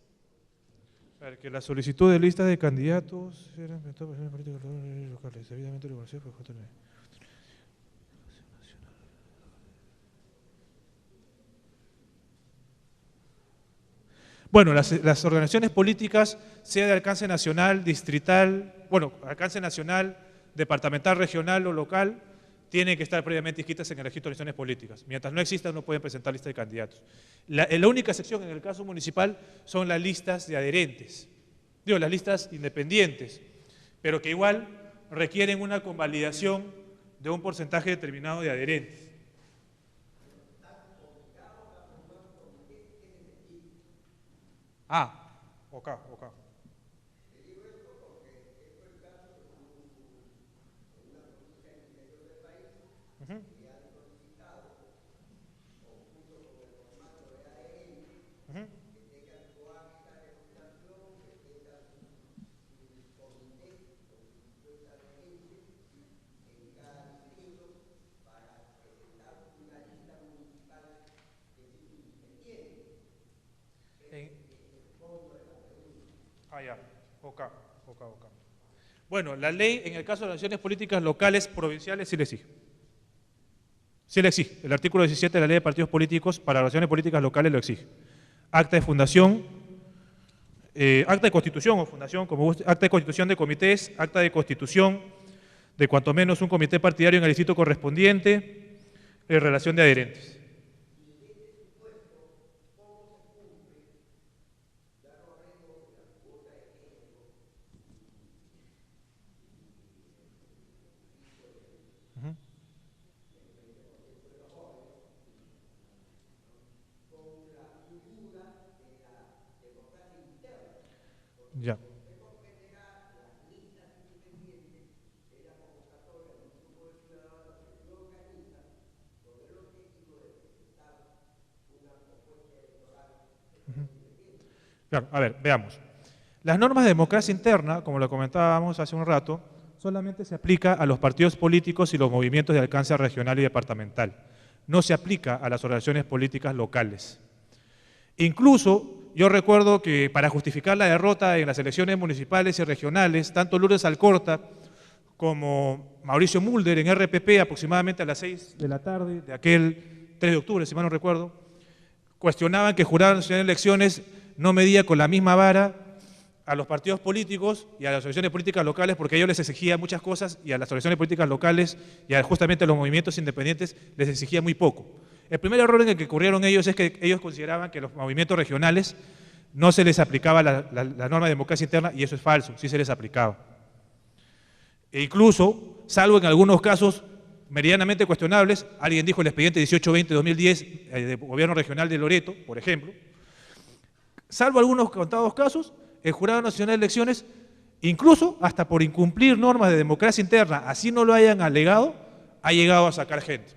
A ver, que la solicitud de listas de candidatos eran políticos locales, debidamente reconocidos por el JNE. Bueno, las organizaciones políticas, sea de alcance nacional, distrital, bueno, alcance nacional, departamental, regional o local, tienen que estar previamente inscritas en el registro de organizaciones políticas. Mientras no existan, no pueden presentar lista de candidatos. La única excepción en el caso municipal son las listas de adherentes, las listas independientes, pero que igual requieren una convalidación de un porcentaje determinado de adherentes. Ok. Ok. Bueno, la ley en el caso de las organizaciones políticas locales, provinciales, sí le exige. Sí le exige. El artículo 17 de la ley de partidos políticos para las organizaciones políticas locales lo exige. Acta de fundación, acta de constitución o fundación, como guste, acta de constitución de comités, acta de constitución de cuanto menos un comité partidario en el distrito correspondiente, relación de adherentes. Ya. Claro, a ver, veamos. Las normas de democracia interna, como lo comentábamos hace un rato, solamente se aplica a los partidos políticos y los movimientos de alcance regional y departamental. No se aplica a las organizaciones políticas locales. Incluso, yo recuerdo que para justificar la derrota en las elecciones municipales y regionales, tanto Lourdes Alcorta como Mauricio Mulder en RPP, aproximadamente a las 6 de la tarde de aquel 3 de octubre, si mal no recuerdo, cuestionaban que el Jurado Nacional de Elecciones no medía con la misma vara a los partidos políticos y a las organizaciones políticas locales, porque a ellos les exigía muchas cosas y a las organizaciones políticas locales y justamente a los movimientos independientes les exigía muy poco. El primer error en el que ocurrieron ellos es que ellos consideraban que los movimientos regionales no se les aplicaba la norma de democracia interna, y eso es falso, sí se les aplicaba. E incluso, salvo en algunos casos medianamente cuestionables, alguien dijo el expediente 1820-2010 del gobierno regional de Loreto, por ejemplo, salvo algunos contados casos, el Jurado Nacional de Elecciones, incluso hasta por incumplir normas de democracia interna, así no lo hayan alegado, ha llegado a sacar gente,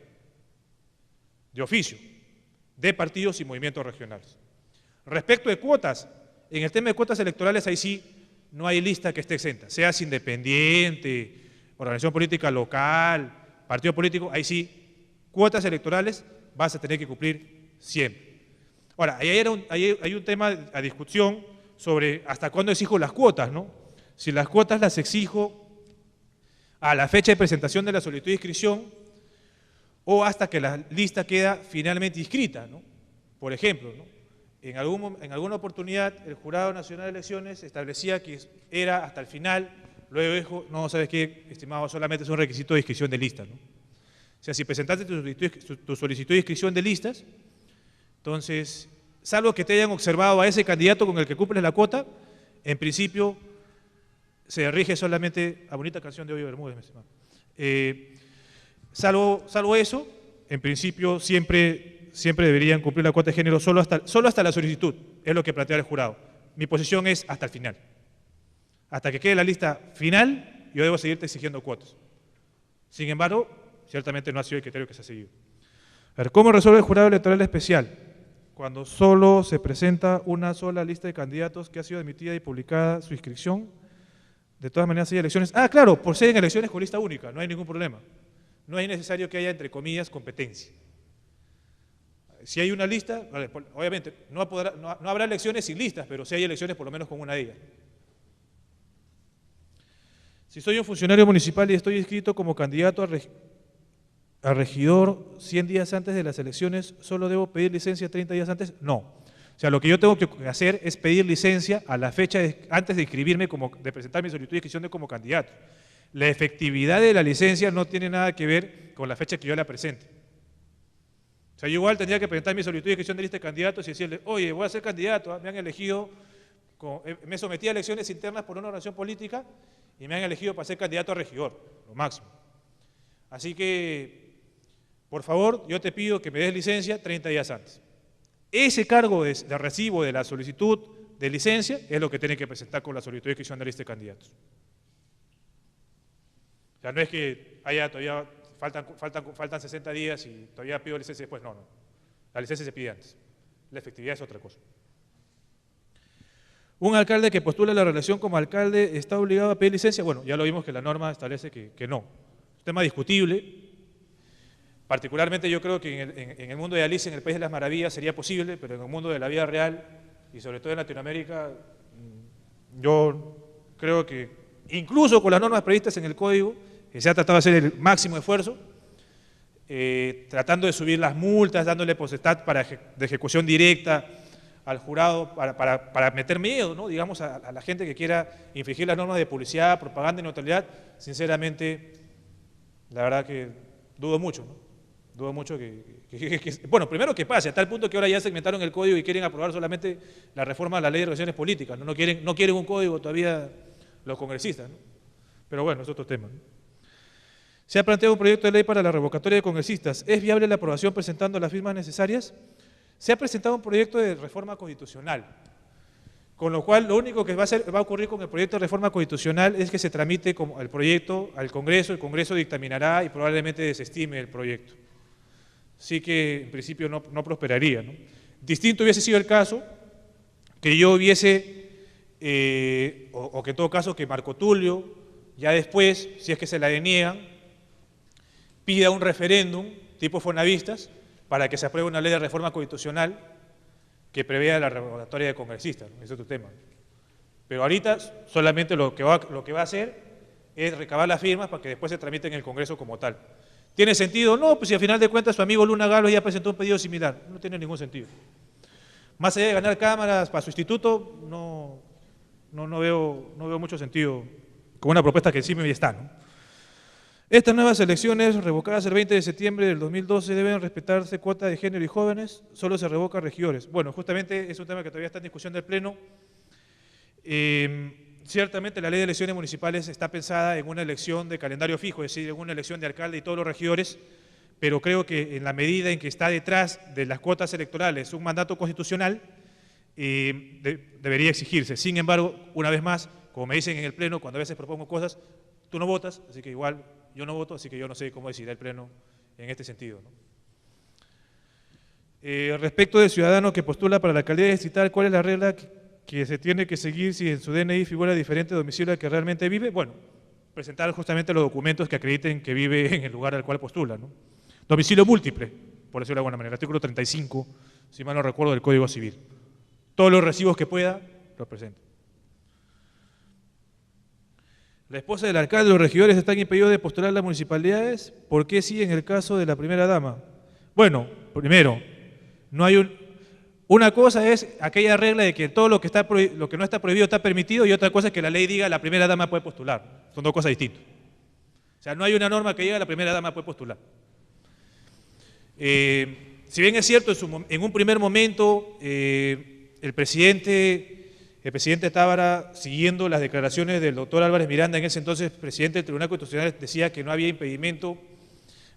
de oficio, de partidos y movimientos regionales. Respecto de cuotas, en el tema de cuotas electorales, ahí sí no hay lista que esté exenta, seas independiente, organización política local, partido político, ahí sí, cuotas electorales vas a tener que cumplir siempre. Ahora, hay un tema a discusión sobre hasta cuándo exijo las cuotas, ¿no? Si las cuotas las exijo a la fecha de presentación de la solicitud de inscripción o hasta que la lista queda finalmente inscrita, ¿no? Por ejemplo, ¿no? En alguna oportunidad el Jurado Nacional de Elecciones establecía que era hasta el final, luego dijo, no, ¿sabes qué, estimado? Solamente es un requisito de inscripción de lista, ¿no? O sea, si presentaste tu solicitud de inscripción de listas, entonces, salvo que te hayan observado a ese candidato con el que cumples la cuota, en principio se rige solamente a bonita canción de Oyo Bermúdez, mi estimado. Salvo eso, en principio siempre deberían cumplir la cuota de género solo hasta la solicitud, es lo que plantea el jurado. Mi posición es hasta el final. Hasta que quede la lista final, yo debo seguirte exigiendo cuotas. Sin embargo, ciertamente no ha sido el criterio que se ha seguido. A ver, ¿cómo resuelve el jurado electoral especial? Cuando solo se presenta una sola lista de candidatos que ha sido emitida y publicada su inscripción, de todas maneras hay elecciones. Ah, claro, por ser en elecciones con lista única, no hay ningún problema. No es necesario que haya, entre comillas, competencia. Si hay una lista, obviamente no habrá elecciones sin listas, pero si hay elecciones por lo menos con una de ellas. Si soy un funcionario municipal y estoy inscrito como candidato a regidor 100 días antes de las elecciones, ¿solo debo pedir licencia 30 días antes? No. O sea, lo que yo tengo que hacer es pedir licencia a la fecha antes de inscribirme, de presentar mi solicitud de inscripción como candidato. La efectividad de la licencia no tiene nada que ver con la fecha que yo la presente. O sea, yo igual tendría que presentar mi solicitud de inscripción de lista de candidatos y decirle, oye, voy a ser candidato, me han elegido, me sometí a elecciones internas por una organización política y me han elegido para ser candidato a regidor, lo máximo. Así que, por favor, yo te pido que me des licencia 30 días antes. Ese cargo de recibo de la solicitud de licencia es lo que tiene que presentar con la solicitud de inscripción de lista de candidatos. O sea, no es que todavía faltan 60 días y todavía pido licencia después, no. La licencia se pide antes. La efectividad es otra cosa. Un alcalde que postula la reelección como alcalde está obligado a pedir licencia. Bueno, ya lo vimos que la norma establece que no. Es un tema discutible. Particularmente yo creo que en el mundo de Alicia, en el País de las Maravillas, sería posible, pero en el mundo de la vida real y sobre todo en Latinoamérica, yo creo que incluso con las normas previstas en el Código, que se ha tratado de hacer el máximo esfuerzo, tratando de subir las multas, dándole potestad de ejecución directa al jurado para meter miedo, ¿no? Digamos, a la gente que quiera infringir las normas de publicidad, propaganda y neutralidad. Sinceramente, la verdad que dudo mucho, ¿no? Dudo mucho bueno, primero que pase, a tal punto que ahora ya segmentaron el código y quieren aprobar solamente la reforma de la ley de organizaciones políticas, ¿no? No quieren un código todavía los congresistas, ¿no? Pero bueno, es otro tema, ¿no? Se ha planteado un proyecto de ley para la revocatoria de congresistas. ¿Es viable la aprobación presentando las firmas necesarias? Se ha presentado un proyecto de reforma constitucional. Con lo cual, lo único que va a ocurrir con el proyecto de reforma constitucional es que se tramite como el proyecto al Congreso, el Congreso dictaminará y probablemente desestime el proyecto. Así que, en principio, no prosperaría, ¿no? Distinto hubiese sido el caso que yo hubiese, o que en todo caso que Marco Tulio, ya después, si es que se la deniegan, pida un referéndum tipo Fonavistas para que se apruebe una ley de reforma constitucional que prevea la revocatoria de congresistas, ¿no? Ese es otro tema. Pero ahorita solamente lo que va a hacer es recabar las firmas para que después se tramite en el Congreso como tal. ¿Tiene sentido? No, pues si al final de cuentas su amigo Luna Galo ya presentó un pedido similar. No tiene ningún sentido. Más allá de ganar cámaras para su instituto, no veo mucho sentido con una propuesta que encima ya está, ¿no? Estas nuevas elecciones, revocadas el 20 de septiembre del 2012, deben respetarse cuotas de género y jóvenes, solo se revocan regidores. Bueno, justamente es un tema que todavía está en discusión del Pleno. Ciertamente la ley de elecciones municipales está pensada en una elección de calendario fijo, es decir, en una elección de alcalde y todos los regidores, pero creo que en la medida en que está detrás de las cuotas electorales un mandato constitucional, debería exigirse. Sin embargo, una vez más, como me dicen en el Pleno, cuando a veces propongo cosas, tú no votas, así que igual yo no voto, así que yo no sé cómo decidirá el Pleno en este sentido, ¿no? Respecto del ciudadano que postula para la alcaldía distrital, ¿cuál es la regla que se tiene que seguir si en su DNI figura diferente domicilio al que realmente vive? Bueno, presentar justamente los documentos que acrediten que vive en el lugar al cual postula, ¿no? Domicilio múltiple, por decirlo de alguna manera, artículo 35, si mal no recuerdo, del Código Civil. Todos los recibos que pueda, los presenta. La esposa del alcalde y los regidores están impedidos de postular a las municipalidades. ¿Por qué sí en el caso de la primera dama? Bueno, primero, no hay una cosa es aquella regla de que todo lo que no está prohibido está permitido, y otra cosa es que la ley diga la primera dama puede postular. Son dos cosas distintas. O sea, no hay una norma que diga la primera dama puede postular. Si bien es cierto, en un primer momento el presidente Tábara, siguiendo las declaraciones del doctor Álvarez Miranda, en ese entonces presidente del Tribunal Constitucional, decía que no había impedimento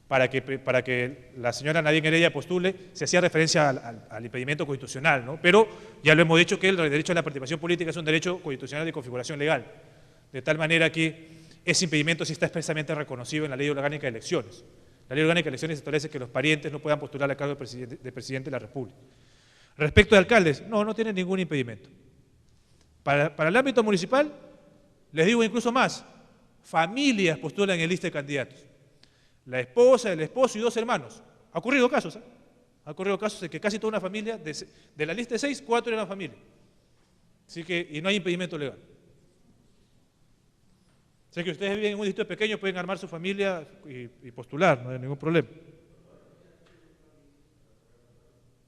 para que la señora Nadine Heredia postule, se hacía referencia al impedimento constitucional, ¿no? Pero ya lo hemos dicho que el derecho a la participación política es un derecho constitucional de configuración legal, de tal manera que ese impedimento sí está expresamente reconocido en la Ley Orgánica de Elecciones. La Ley Orgánica de Elecciones establece que los parientes no puedan postular al cargo de presidente de la República. Respecto de alcaldes, no tienen ningún impedimento. Para el ámbito municipal, les digo incluso más, familias postulan en lista de candidatos. La esposa, el esposo y 2 hermanos. Ha ocurrido casos, ¿eh? Ha ocurrido casos en que casi toda una familia, de la lista de 6, 4 eran familia. Así que, y no hay impedimento legal. Así que ustedes viven en un distrito pequeño, pueden armar su familia y postular, no hay ningún problema.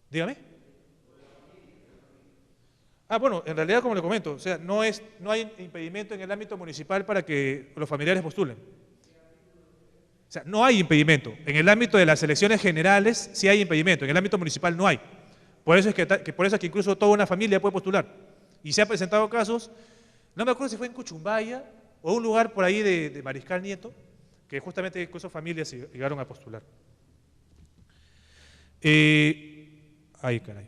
Dígame. Bueno, en realidad, como le comento, o sea, no hay impedimento en el ámbito municipal para que los familiares postulen. O sea, no hay impedimento. En el ámbito de las elecciones generales sí hay impedimento, en el ámbito municipal no hay. Por eso es que incluso toda una familia puede postular. Y se han presentado casos, no me acuerdo si fue en Cuchumbaya o un lugar por ahí de Mariscal Nieto, que justamente incluso familias llegaron a postular. Ay, caray.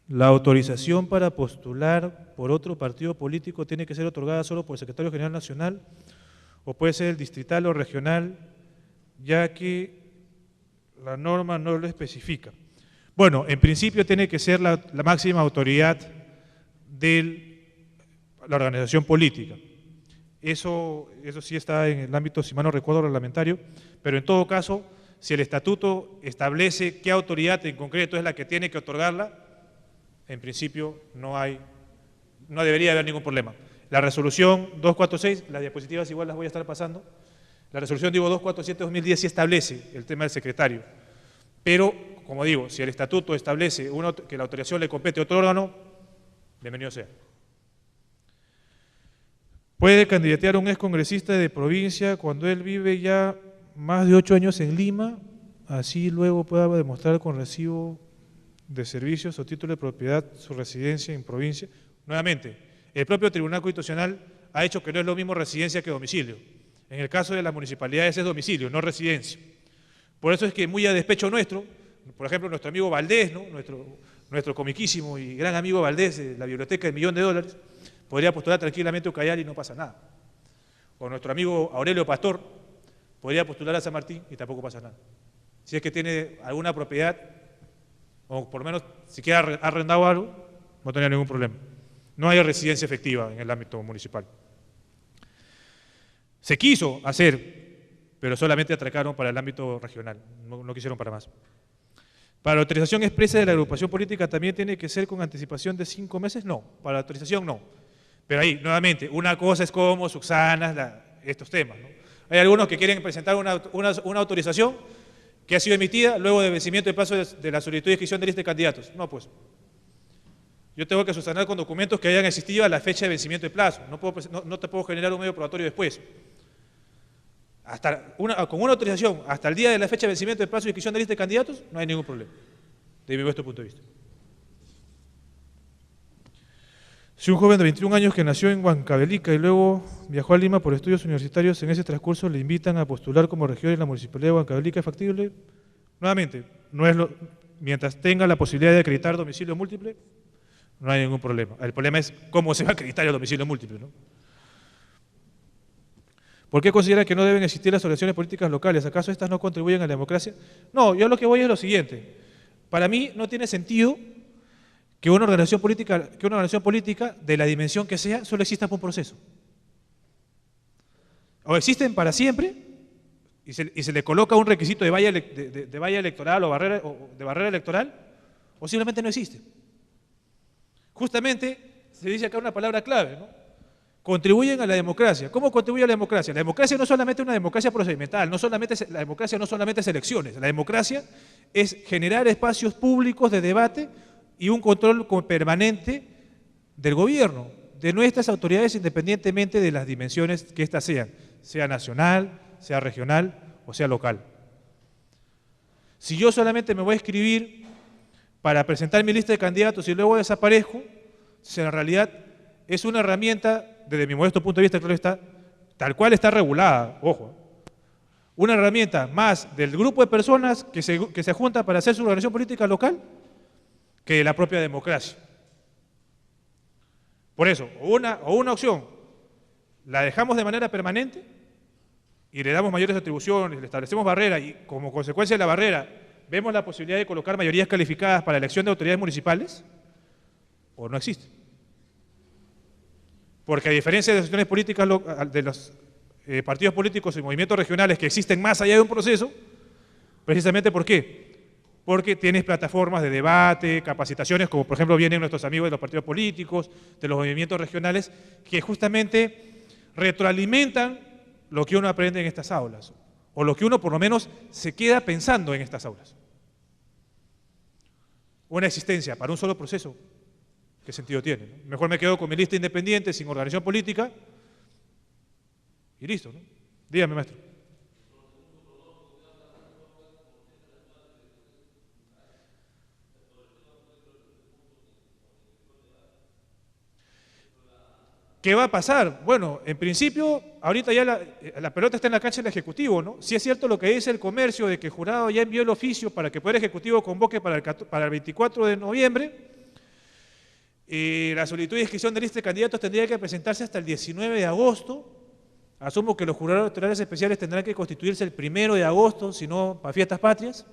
La autorización para postular por otro partido político tiene que ser otorgada solo por el Secretario General Nacional, o puede ser el distrital o regional, ya que la norma no lo especifica. Bueno, en principio tiene que ser la máxima autoridad de la organización política. Eso sí está en el ámbito, si mal no recuerdo, reglamentario, pero en todo caso, si el estatuto establece qué autoridad en concreto es la que tiene que otorgarla, en principio no debería haber ningún problema. La resolución 246, las diapositivas igual las voy a estar pasando, la resolución 247-2010 sí establece el tema del secretario, pero, como digo, si el estatuto establece que la autorización le compete a otro órgano, bienvenido sea. ¿Puede candidatear un excongresista de provincia cuando él vive ya más de 8 años en Lima? Así luego pueda demostrar con recibo de servicios o título de propiedad su residencia en provincia. Nuevamente, el propio Tribunal Constitucional ha hecho que no es lo mismo residencia que domicilio. En el caso de las municipalidades es domicilio, no residencia. Por eso es que muy a despecho nuestro, por ejemplo, nuestro amigo Valdés, ¿no? nuestro comiquísimo y gran amigo Valdés de la biblioteca del $1.000.000, podría postular tranquilamente a Ucayali y no pasa nada. O nuestro amigo Aurelio Pastor podría postular a San Martín y tampoco pasa nada. Si es que tiene alguna propiedad, o por lo menos si queda arrendado algo, no tendría ningún problema. No hay residencia efectiva en el ámbito municipal. Se quiso hacer, pero solamente atracaron para el ámbito regional, no quisieron para más. ¿Para la autorización expresa de la agrupación política también tiene que ser con anticipación de 5 meses? No, para la autorización no. Pero ahí, nuevamente, una cosa es como subsanas estos temas, ¿no? Hay algunos que quieren presentar una autorización que ha sido emitida luego del vencimiento del plazo de la solicitud de inscripción de lista de candidatos. No, pues. Yo tengo que subsanar con documentos que hayan existido a la fecha de vencimiento del plazo. No te puedo generar un medio probatorio después. Con una autorización hasta el día de la fecha de vencimiento del plazo de inscripción de lista de candidatos, no hay ningún problema, desde mi punto de vista. Si un joven de 21 años que nació en Huancavelica y luego viajó a Lima por estudios universitarios, en ese transcurso le invitan a postular como regidor en la municipalidad de Huancavelica, ¿es factible? Nuevamente, mientras tenga la posibilidad de acreditar domicilio múltiple, no hay ningún problema. El problema es cómo se va a acreditar el domicilio múltiple, ¿no? ¿Por qué considera que no deben existir las organizaciones políticas locales? ¿Acaso estas no contribuyen a la democracia? No, yo lo que voy es lo siguiente. Para mí no tiene sentido que una organización política de la dimensión que sea solo exista por un proceso. O existen para siempre y se le coloca un requisito de valla electoral o de barrera electoral, o simplemente no existe. Justamente se dice acá una palabra clave, ¿no? Contribuyen a la democracia. ¿Cómo contribuye a la democracia? La democracia no es solamente una democracia procedimental, la democracia no solamente es elecciones, la democracia es generar espacios públicos de debate y un control permanente del gobierno, de nuestras autoridades, independientemente de las dimensiones que éstas sean, sea nacional, sea regional o sea local. Si yo solamente me voy a inscribir para presentar mi lista de candidatos y luego desaparezco, si en realidad es una herramienta, desde mi modesto punto de vista, claro está, tal cual está regulada, ojo, una herramienta más del grupo de personas que se junta para hacer su organización política local que la propia democracia. Por eso, o una opción, la dejamos de manera permanente y le damos mayores atribuciones, le establecemos barreras y como consecuencia de la barrera vemos la posibilidad de colocar mayorías calificadas para la elección de autoridades municipales, o no existe. Porque a diferencia de las instituciones políticas, de los partidos políticos y movimientos regionales que existen más allá de un proceso, precisamente ¿por qué? Porque tienes plataformas de debate, capacitaciones, como por ejemplo vienen nuestros amigos de los partidos políticos, de los movimientos regionales, que justamente retroalimentan lo que uno aprende en estas aulas, o lo que uno por lo menos se queda pensando en estas aulas. Una existencia para un solo proceso, ¿qué sentido tiene? ¿No? Mejor me quedo con mi lista independiente, sin organización política, y listo, ¿no? Dígame, maestro. ¿Qué va a pasar? Bueno, en principio, ahorita ya la pelota está en la cancha del Ejecutivo, ¿no? Si es cierto lo que dice el comercio de que el jurado ya envió el oficio para que el Poder Ejecutivo convoque para el 24 de noviembre, la solicitud de inscripción de lista de candidatos tendría que presentarse hasta el 19 de agosto. Asumo que los jurados electorales especiales tendrán que constituirse el 1 de agosto, si no, para fiestas patrias.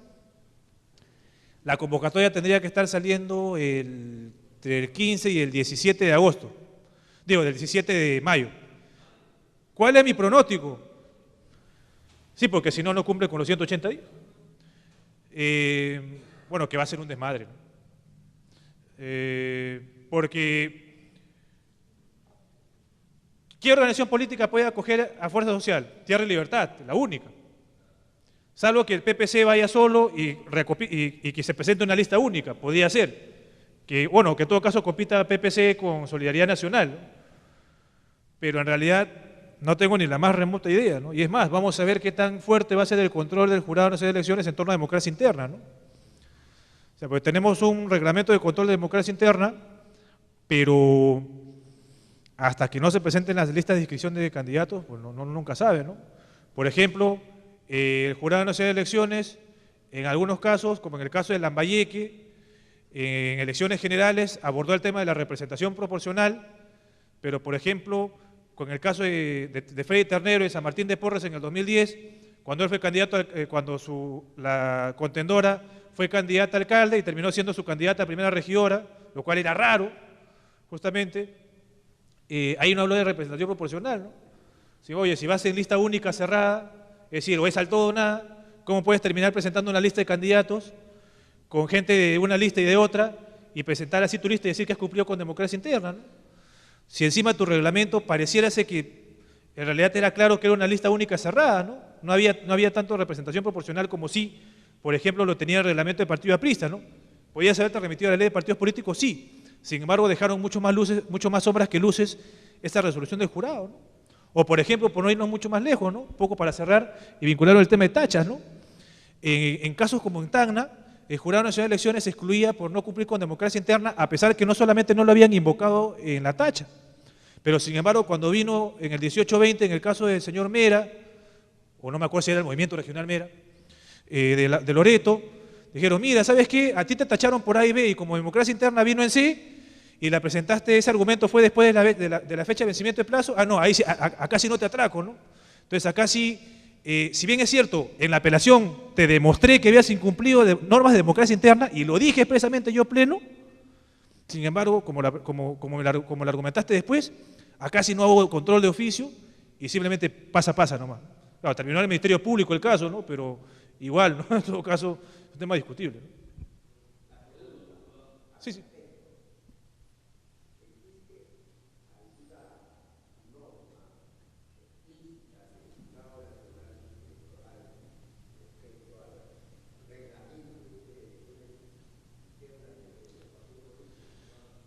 La convocatoria tendría que estar saliendo entre el 15 y el 17 de agosto. Digo, del 17 de mayo. ¿Cuál es mi pronóstico? Sí, porque si no, no cumple con los 180 días. Bueno, que va a ser un desmadre, ¿no? Porque ¿qué organización política puede acoger a Fuerza Social? Tierra y Libertad, la única. Salvo que el PPC vaya solo y que se presente una lista única, podría ser. Que, bueno, que en todo caso compita PPC con Solidaridad Nacional, ¿no? Pero en realidad no tengo ni la más remota idea, ¿no? Y es más, vamos a ver qué tan fuerte va a ser el control del Jurado Nacional de Elecciones en torno a la democracia interna, ¿no? O sea, porque tenemos un reglamento de control de democracia interna, pero hasta que no se presenten las listas de inscripción de candidatos, pues nunca sabe, ¿no? Por ejemplo, el Jurado Nacional de Elecciones, en algunos casos, como en el caso de Lambayeque, en elecciones generales abordó el tema de la representación proporcional, pero por ejemplo, con el caso de Freddy Ternero y San Martín de Porres en el 2010, cuando él fue candidato, la contendora fue candidata a alcalde y terminó siendo su candidata a primera regidora, lo cual era raro, justamente, ahí no habló de representación proporcional, ¿no? Si, oye, si vas en lista única cerrada, es decir, o es al todo o nada, ¿cómo puedes terminar presentando una lista de candidatos con gente de una lista y de otra y presentar así tu lista y decir que has cumplido con democracia interna, ¿no? Si encima tu reglamento pareciera ser que en realidad era claro que era una lista única cerrada, ¿no? No había tanto representación proporcional como sí, por ejemplo, lo tenía el reglamento del partido aprista, ¿no? ¿Podías haberte remitido a la ley de partidos políticos? Sí. Sin embargo, dejaron mucho más sombras que luces esta resolución del jurado, ¿no? O, por ejemplo, por no irnos mucho más lejos, ¿no? Un poco para cerrar y vincularlo al tema de tachas, ¿no? En casos como en Tacna, el Jurado Nacional de Elecciones se excluía por no cumplir con democracia interna, a pesar que no solamente no lo habían invocado en la tacha, pero sin embargo, cuando vino en el 18-20, en el caso del señor Mera, o no me acuerdo si era el Movimiento Regional Mera, de Loreto, dijeron, mira, ¿sabes qué? A ti te tacharon por A y B, y como democracia interna vino en C, y la presentaste, ese argumento fue después de la fecha de vencimiento de plazo, no, ahí sí, acá sí no te atraco, ¿no? Entonces acá sí, si bien es cierto, en la apelación te demostré que habías incumplido normas de democracia interna, y lo dije expresamente yo pleno, sin embargo, como lo argumentaste después, acá sí no hago control de oficio, y simplemente pasa nomás. Claro, terminó en el Ministerio Público el caso, ¿no? Pero igual, ¿no? En todo caso, es un tema discutible, ¿no? Sí.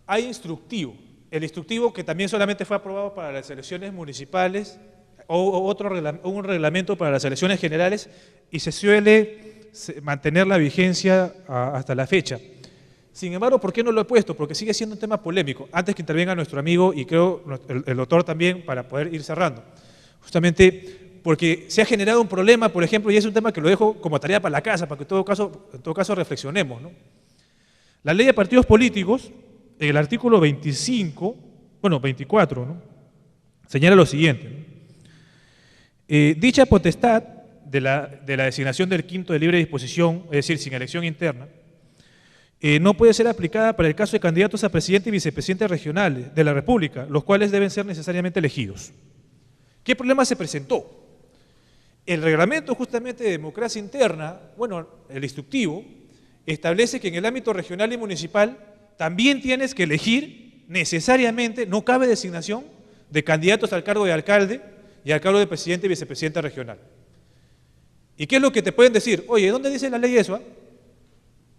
Hay instructivo. El instructivo que también solamente fue aprobado para las elecciones municipales o un reglamento para las elecciones generales y se suele mantener la vigencia hasta la fecha. Sin embargo, ¿por qué no lo he puesto? Porque sigue siendo un tema polémico. Antes que intervenga nuestro amigo y creo el doctor también para poder ir cerrando. Justamente porque se ha generado un problema, por ejemplo, y es un tema que lo dejo como tarea para la casa, para que en todo caso reflexionemos, ¿no? La ley de partidos políticos, en el artículo 24, ¿no? Señala lo siguiente, ¿no? Dicha potestad de la designación del quinto de libre disposición, es decir, sin elección interna, no puede ser aplicada para el caso de candidatos a presidente y vicepresidente regionales de la República, los cuales deben ser necesariamente elegidos. ¿Qué problema se presentó? El reglamento justamente de democracia interna, bueno, el instructivo, establece que en el ámbito regional y municipal también tienes que elegir necesariamente, no cabe designación de candidatos al cargo de alcalde y al cargo de presidente y vicepresidente regional. ¿Y qué es lo que te pueden decir? Oye, ¿dónde dice la ley eso?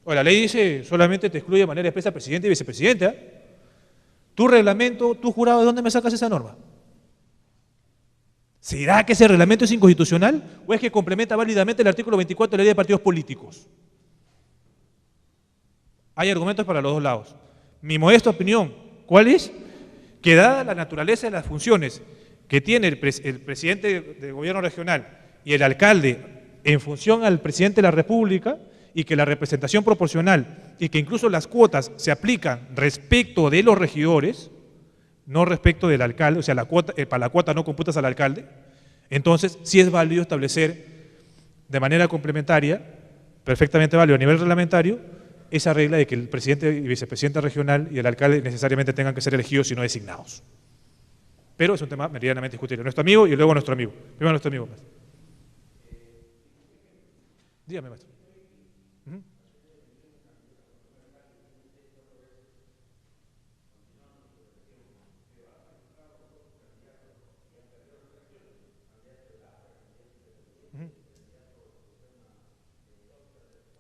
O la ley dice solamente te excluye de manera expresa presidente y vicepresidente. Tu reglamento, tu jurado, ¿de dónde me sacas esa norma? ¿Será que ese reglamento es inconstitucional o es que complementa válidamente el artículo 24 de la ley de partidos políticos? Hay argumentos para los dos lados. Mi modesta opinión, ¿cuál es? Que dada la naturaleza de las funciones que tiene el presidente del gobierno regional y el alcalde en función al presidente de la República, y que la representación proporcional y que incluso las cuotas se aplican respecto de los regidores, no respecto del alcalde, o sea, para la cuota no computas al alcalde, entonces sí es válido establecer de manera complementaria, perfectamente válido a nivel reglamentario, esa regla de que el presidente y vicepresidente regional y el alcalde necesariamente tengan que ser elegidos y no designados. Pero es un tema meridianamente discutible. Nuestro amigo y luego nuestro amigo. Primero nuestro amigo. Dígame, maestro.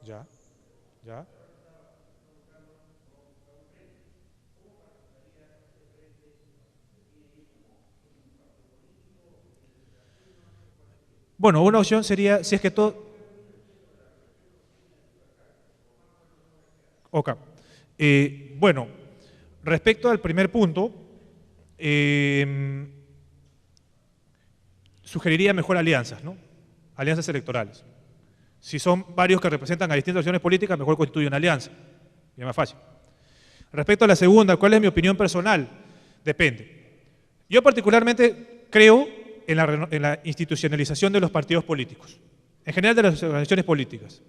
Ya. Bueno, una opción sería, si es que todo... Ok. Bueno, respecto al primer punto, sugeriría mejor alianzas, ¿no? Alianzas electorales. Si son varios que representan a distintas opciones políticas, mejor constituye una alianza. y es más fácil. Respecto a la segunda, ¿cuál es mi opinión personal? Depende. Yo particularmente creo en la institucionalización de los partidos políticos, en general de las organizaciones políticas.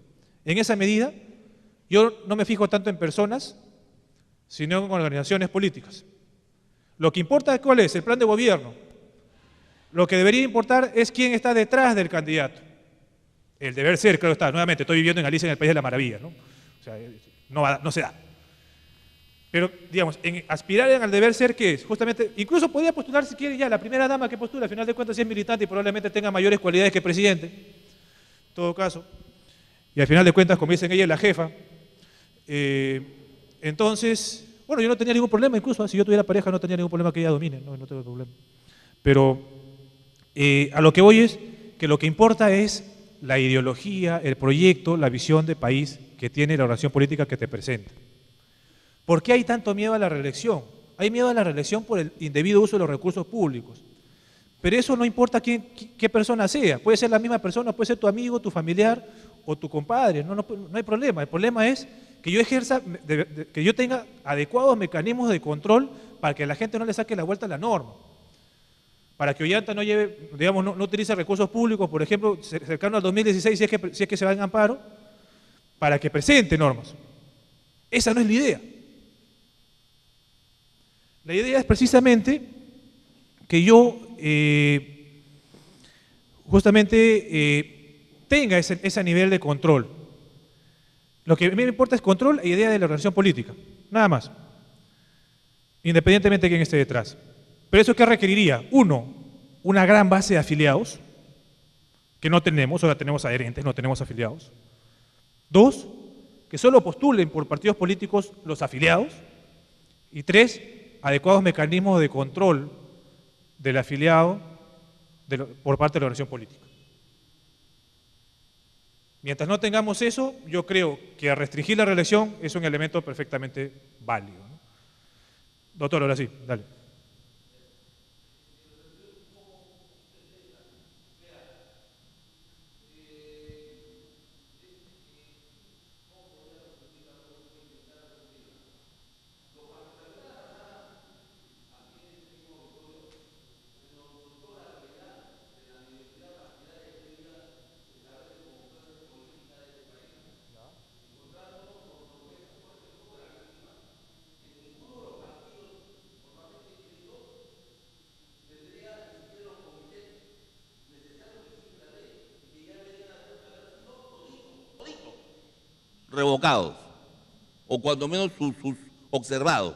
En esa medida, yo no me fijo tanto en personas, sino en organizaciones políticas. Lo que importa es cuál es el plan de gobierno. Lo que debería importar es quién está detrás del candidato. El deber ser, claro está. Nuevamente, estoy viviendo en Alicia, en el País de la Maravilla, ¿no? O sea, no se da. Pero, digamos, en aspirar al deber ser, ¿qué es? Justamente, incluso podría postular, si quiere, ya la primera dama que postula, al final de cuentas, si es militante y probablemente tenga mayores cualidades que presidente, en todo caso. Y al final de cuentas, como dicen, ella es la jefa. Entonces, bueno, yo no tenía ningún problema, incluso si yo tuviera pareja no tenía ningún problema que ella domine, no tengo problema. Pero a lo que voy es que lo que importa es la ideología, el proyecto, la visión de país que tiene la organización política que te presenta. ¿Por qué hay tanto miedo a la reelección? Hay miedo a la reelección por el indebido uso de los recursos públicos. Pero eso no importa qué persona sea. Puede ser la misma persona, puede ser tu amigo, tu familiar o tu compadre. No hay problema. El problema es que yo que yo tenga adecuados mecanismos de control para que la gente no le saque la vuelta a la norma. Para que Ollanta no lleve, digamos, no utilice recursos públicos, por ejemplo, cercano al 2016, si es que se va en amparo, para que presente normas. Esa no es la idea. La idea es precisamente que yo justamente tenga ese nivel de control. Lo que a mí me importa es control e idea de la organización política, nada más, independientemente de quién esté detrás. Pero eso ¿qué requeriría? Uno, una gran base de afiliados, que no tenemos, ahora tenemos adherentes, no tenemos afiliados. Dos, que solo postulen por partidos políticos los afiliados. Y tres, adecuados mecanismos de control del afiliado por parte de la organización política. Mientras no tengamos eso, yo creo que restringir la reelección es un elemento perfectamente válido, ¿no? Doctor, ahora sí, dale. Revocados, o cuando menos sus observados.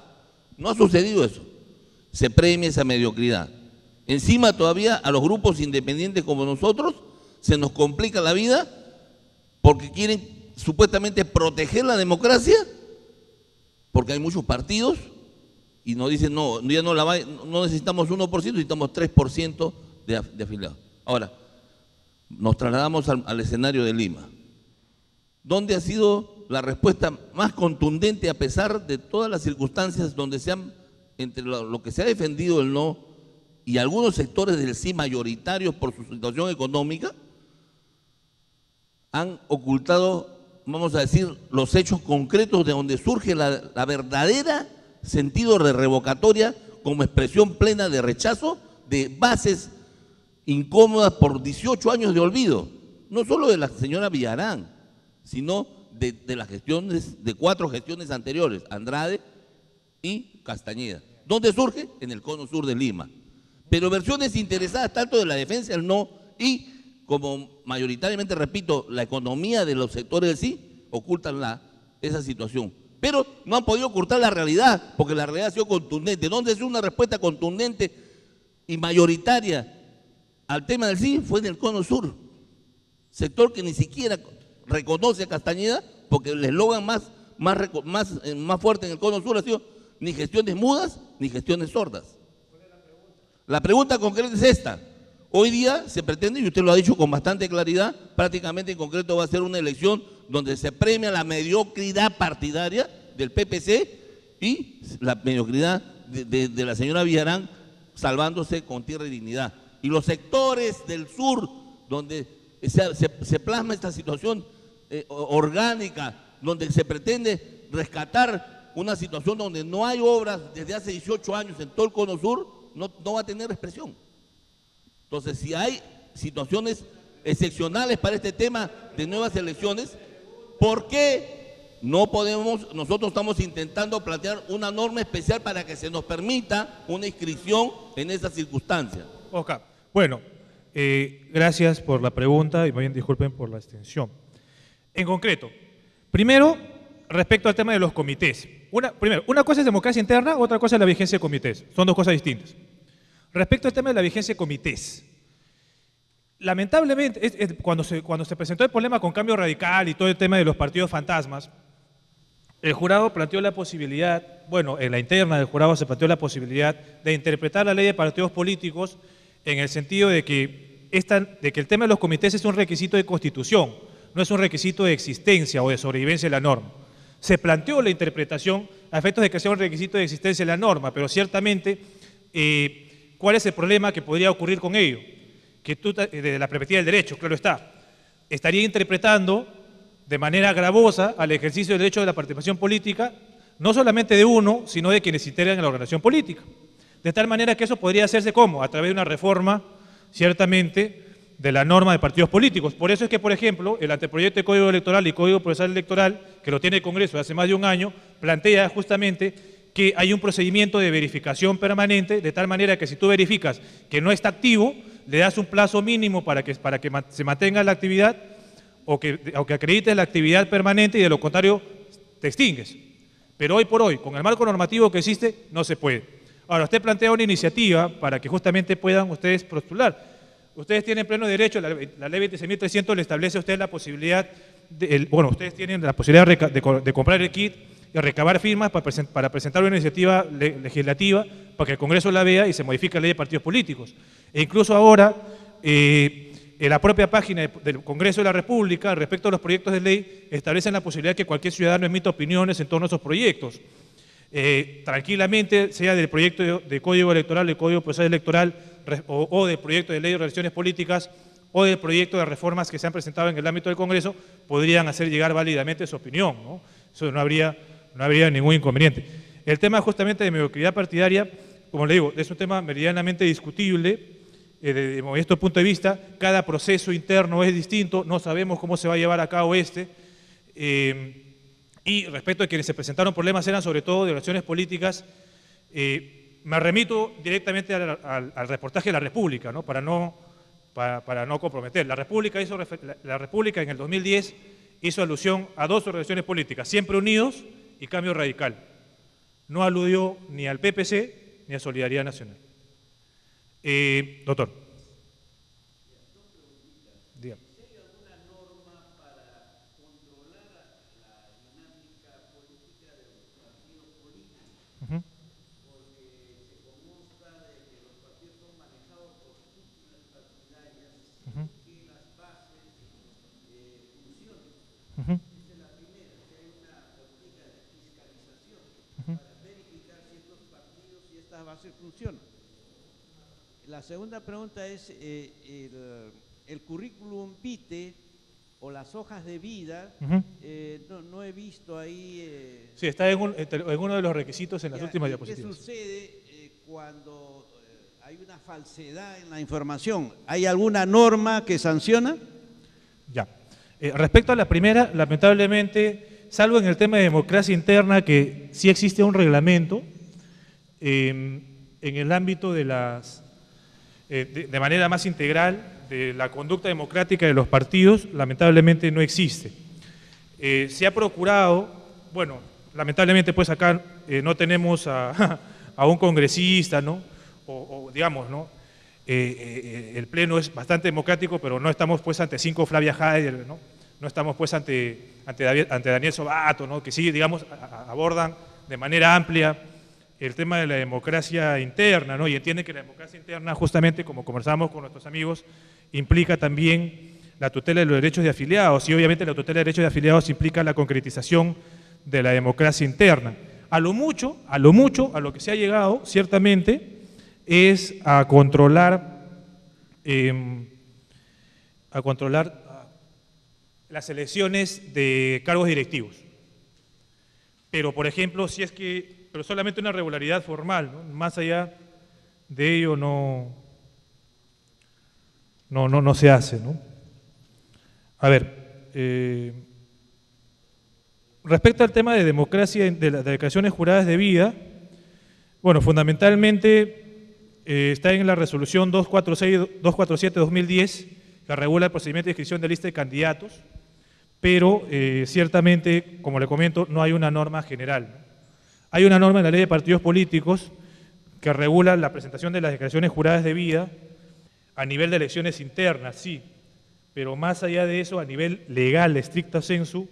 No ha sucedido eso. Se premia esa mediocridad. Encima todavía a los grupos independientes como nosotros se nos complica la vida porque quieren supuestamente proteger la democracia, porque hay muchos partidos y nos dicen no, ya no necesitamos 1%, necesitamos 3% de afiliados. Ahora, nos trasladamos al escenario de Lima. ¿Dónde ha sido la respuesta más contundente a pesar de todas las circunstancias donde entre lo que se ha defendido el no y algunos sectores del sí mayoritarios por su situación económica, han ocultado, vamos a decir, los hechos concretos de donde surge la verdadera sentido de revocatoria como expresión plena de rechazo de bases incómodas por 18 años de olvido, no solo de la señora Villarán, sino de las gestiones, de 4 gestiones anteriores, Andrade y Castañeda. ¿Dónde surge? En el cono sur de Lima. Pero versiones interesadas tanto de la defensa del no y, como mayoritariamente, repito, la economía de los sectores del sí, ocultan esa situación. Pero no han podido ocultar la realidad, porque la realidad ha sido contundente. ¿Dónde es una respuesta contundente y mayoritaria al tema del sí? Fue en el cono sur, sector que ni siquiera reconoce a Castañeda, porque el eslogan más fuerte en el cono sur ha sido ni gestiones mudas ni gestiones sordas. La pregunta concreta es esta. Hoy día se pretende, y usted lo ha dicho con bastante claridad, prácticamente en concreto va a ser una elección donde se premia la mediocridad partidaria del PPC y la mediocridad de la señora Villarán salvándose con tierra y dignidad. Y los sectores del sur donde se plasma esta situación orgánica, donde se pretende rescatar una situación donde no hay obras desde hace 18 años en todo el Cono Sur, no va a tener expresión. Entonces, si hay situaciones excepcionales para este tema de nuevas elecciones, ¿por qué no podemos? Nosotros estamos intentando plantear una norma especial para que se nos permita una inscripción en esas circunstancias. Ok, bueno, gracias por la pregunta y muy bien, disculpen por la extensión. En concreto, primero, respecto al tema de los comités. Primero, una cosa es democracia interna, otra cosa es la vigencia de comités. Son dos cosas distintas. Respecto al tema de la vigencia de comités, lamentablemente, cuando se presentó el problema con Cambio Radical y todo el tema de los partidos fantasmas, el jurado planteó la posibilidad, bueno, en la interna del jurado se planteó la posibilidad de interpretar la ley de partidos políticos en el sentido de que el tema de los comités es un requisito de constitución, no es un requisito de existencia o de sobrevivencia de la norma. Se planteó la interpretación a efectos de que sea un requisito de existencia de la norma, pero ciertamente, ¿cuál es el problema que podría ocurrir con ello? Que tú, desde la perspectiva del derecho, claro está, estaría interpretando de manera gravosa al ejercicio del derecho de la participación política, no solamente de uno, sino de quienes integran la organización política. De tal manera que eso podría hacerse ¿cómo? A través de una reforma, ciertamente, de la norma de partidos políticos. Por eso es que, por ejemplo, el anteproyecto de Código Electoral y Código Procesal Electoral, que lo tiene el Congreso hace más de un año, plantea justamente que hay un procedimiento de verificación permanente, de tal manera que si tú verificas que no está activo, le das un plazo mínimo para que se mantenga la actividad o que acredites la actividad permanente y de lo contrario te extingues. Pero hoy por hoy, con el marco normativo que existe, no se puede. Ahora, usted plantea una iniciativa para que justamente puedan ustedes postular. Ustedes tienen pleno derecho, la ley 26.300 le establece a ustedes la posibilidad, ustedes tienen la posibilidad de comprar el kit y recabar firmas para presentar una iniciativa legislativa para que el Congreso la vea y se modifique la ley de partidos políticos. E incluso ahora, en la propia página del Congreso de la República, respecto a los proyectos de ley, establecen la posibilidad de que cualquier ciudadano emita opiniones en torno a esos proyectos. Tranquilamente, sea del proyecto de Código Electoral, del Código Procesal Electoral, o del proyecto de ley de relaciones políticas, o del proyecto de reformas que se han presentado en el ámbito del Congreso, podrían hacer llegar válidamente su opinión, ¿no? Eso no habría ningún inconveniente. El tema justamente de mediocridad partidaria, como le digo, es un tema meridianamente discutible. Desde nuestro punto de vista, cada proceso interno es distinto, no sabemos cómo se va a llevar a cabo y respecto a quienes se presentaron problemas eran sobre todo de relaciones políticas, me remito directamente al reportaje de La República, ¿no? para no comprometer. La República en el 2010 hizo alusión a dos organizaciones políticas, Siempre Unidos y Cambio Radical. No aludió ni al PPC ni a Solidaridad Nacional. Doctor. Dígame. ¿Hay alguna norma para controlar la dinámica política de los partidos políticos? Porque se consta de que los partidos son manejados por cúpulas partidarias que las bases funcionen. Esa es la primera, que hay una política de fiscalización para verificar si estos partidos y estas bases funcionan. La segunda pregunta es, el currículum vitae o las hojas de vida, no he visto ahí... sí, está en uno de los requisitos en las últimas diapositivas. ¿Qué sucede cuando hay una falsedad en la información? ¿Hay alguna norma que sanciona? Ya. Respecto a la primera, lamentablemente, salvo en el tema de democracia interna, que sí existe un reglamento, en el ámbito de de manera más integral de la conducta democrática de los partidos, lamentablemente no existe. Se ha procurado, bueno, lamentablemente pues acá no tenemos a un congresista, ¿no? O digamos, ¿no? El pleno es bastante democrático, pero no estamos pues ante 5 Flavia Heider, ¿no? No estamos pues ante Daniel Sobato, ¿no? Que sí, digamos, abordan de manera amplia el tema de la democracia interna, ¿no? Y entienden que la democracia interna, justamente como conversamos con nuestros amigos, implica también la tutela de los derechos de afiliados, y obviamente la tutela de derechos de afiliados implica la concretización de la democracia interna. A lo que se ha llegado, ciertamente, es a controlar las elecciones de cargos directivos. Pero, por ejemplo, si es que, pero solamente una regularidad formal, ¿no? Más allá de ello no se hace, ¿no? A ver, respecto al tema de democracia, de las declaraciones juradas de vida, bueno, fundamentalmente está en la resolución 247-2010, que regula el procedimiento de inscripción de lista de candidatos, pero ciertamente, como le comento, no hay una norma general. Hay una norma en la Ley de Partidos Políticos que regula la presentación de las declaraciones juradas de vida a nivel de elecciones internas, sí, pero más allá de eso, a nivel legal, estricto sensu,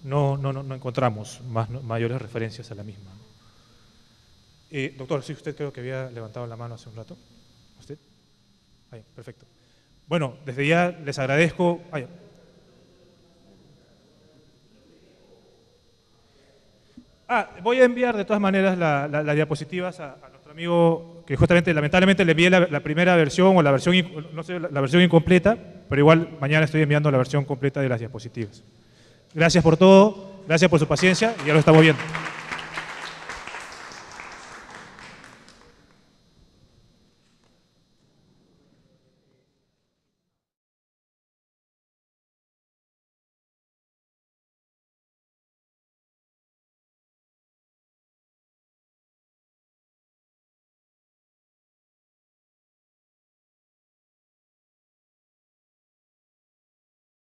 no encontramos mayores referencias a la misma. Doctor, sí, usted creo que había levantado la mano hace un rato. ¿Usted? Ahí, perfecto. Bueno, desde ya les agradezco. Voy a enviar de todas maneras las diapositivas a nuestro amigo, que justamente, lamentablemente, le envié la primera versión o la versión, no sé, la versión incompleta, pero igual mañana estoy enviando la versión completa de las diapositivas. Gracias por todo, gracias por su paciencia y ya lo estamos viendo.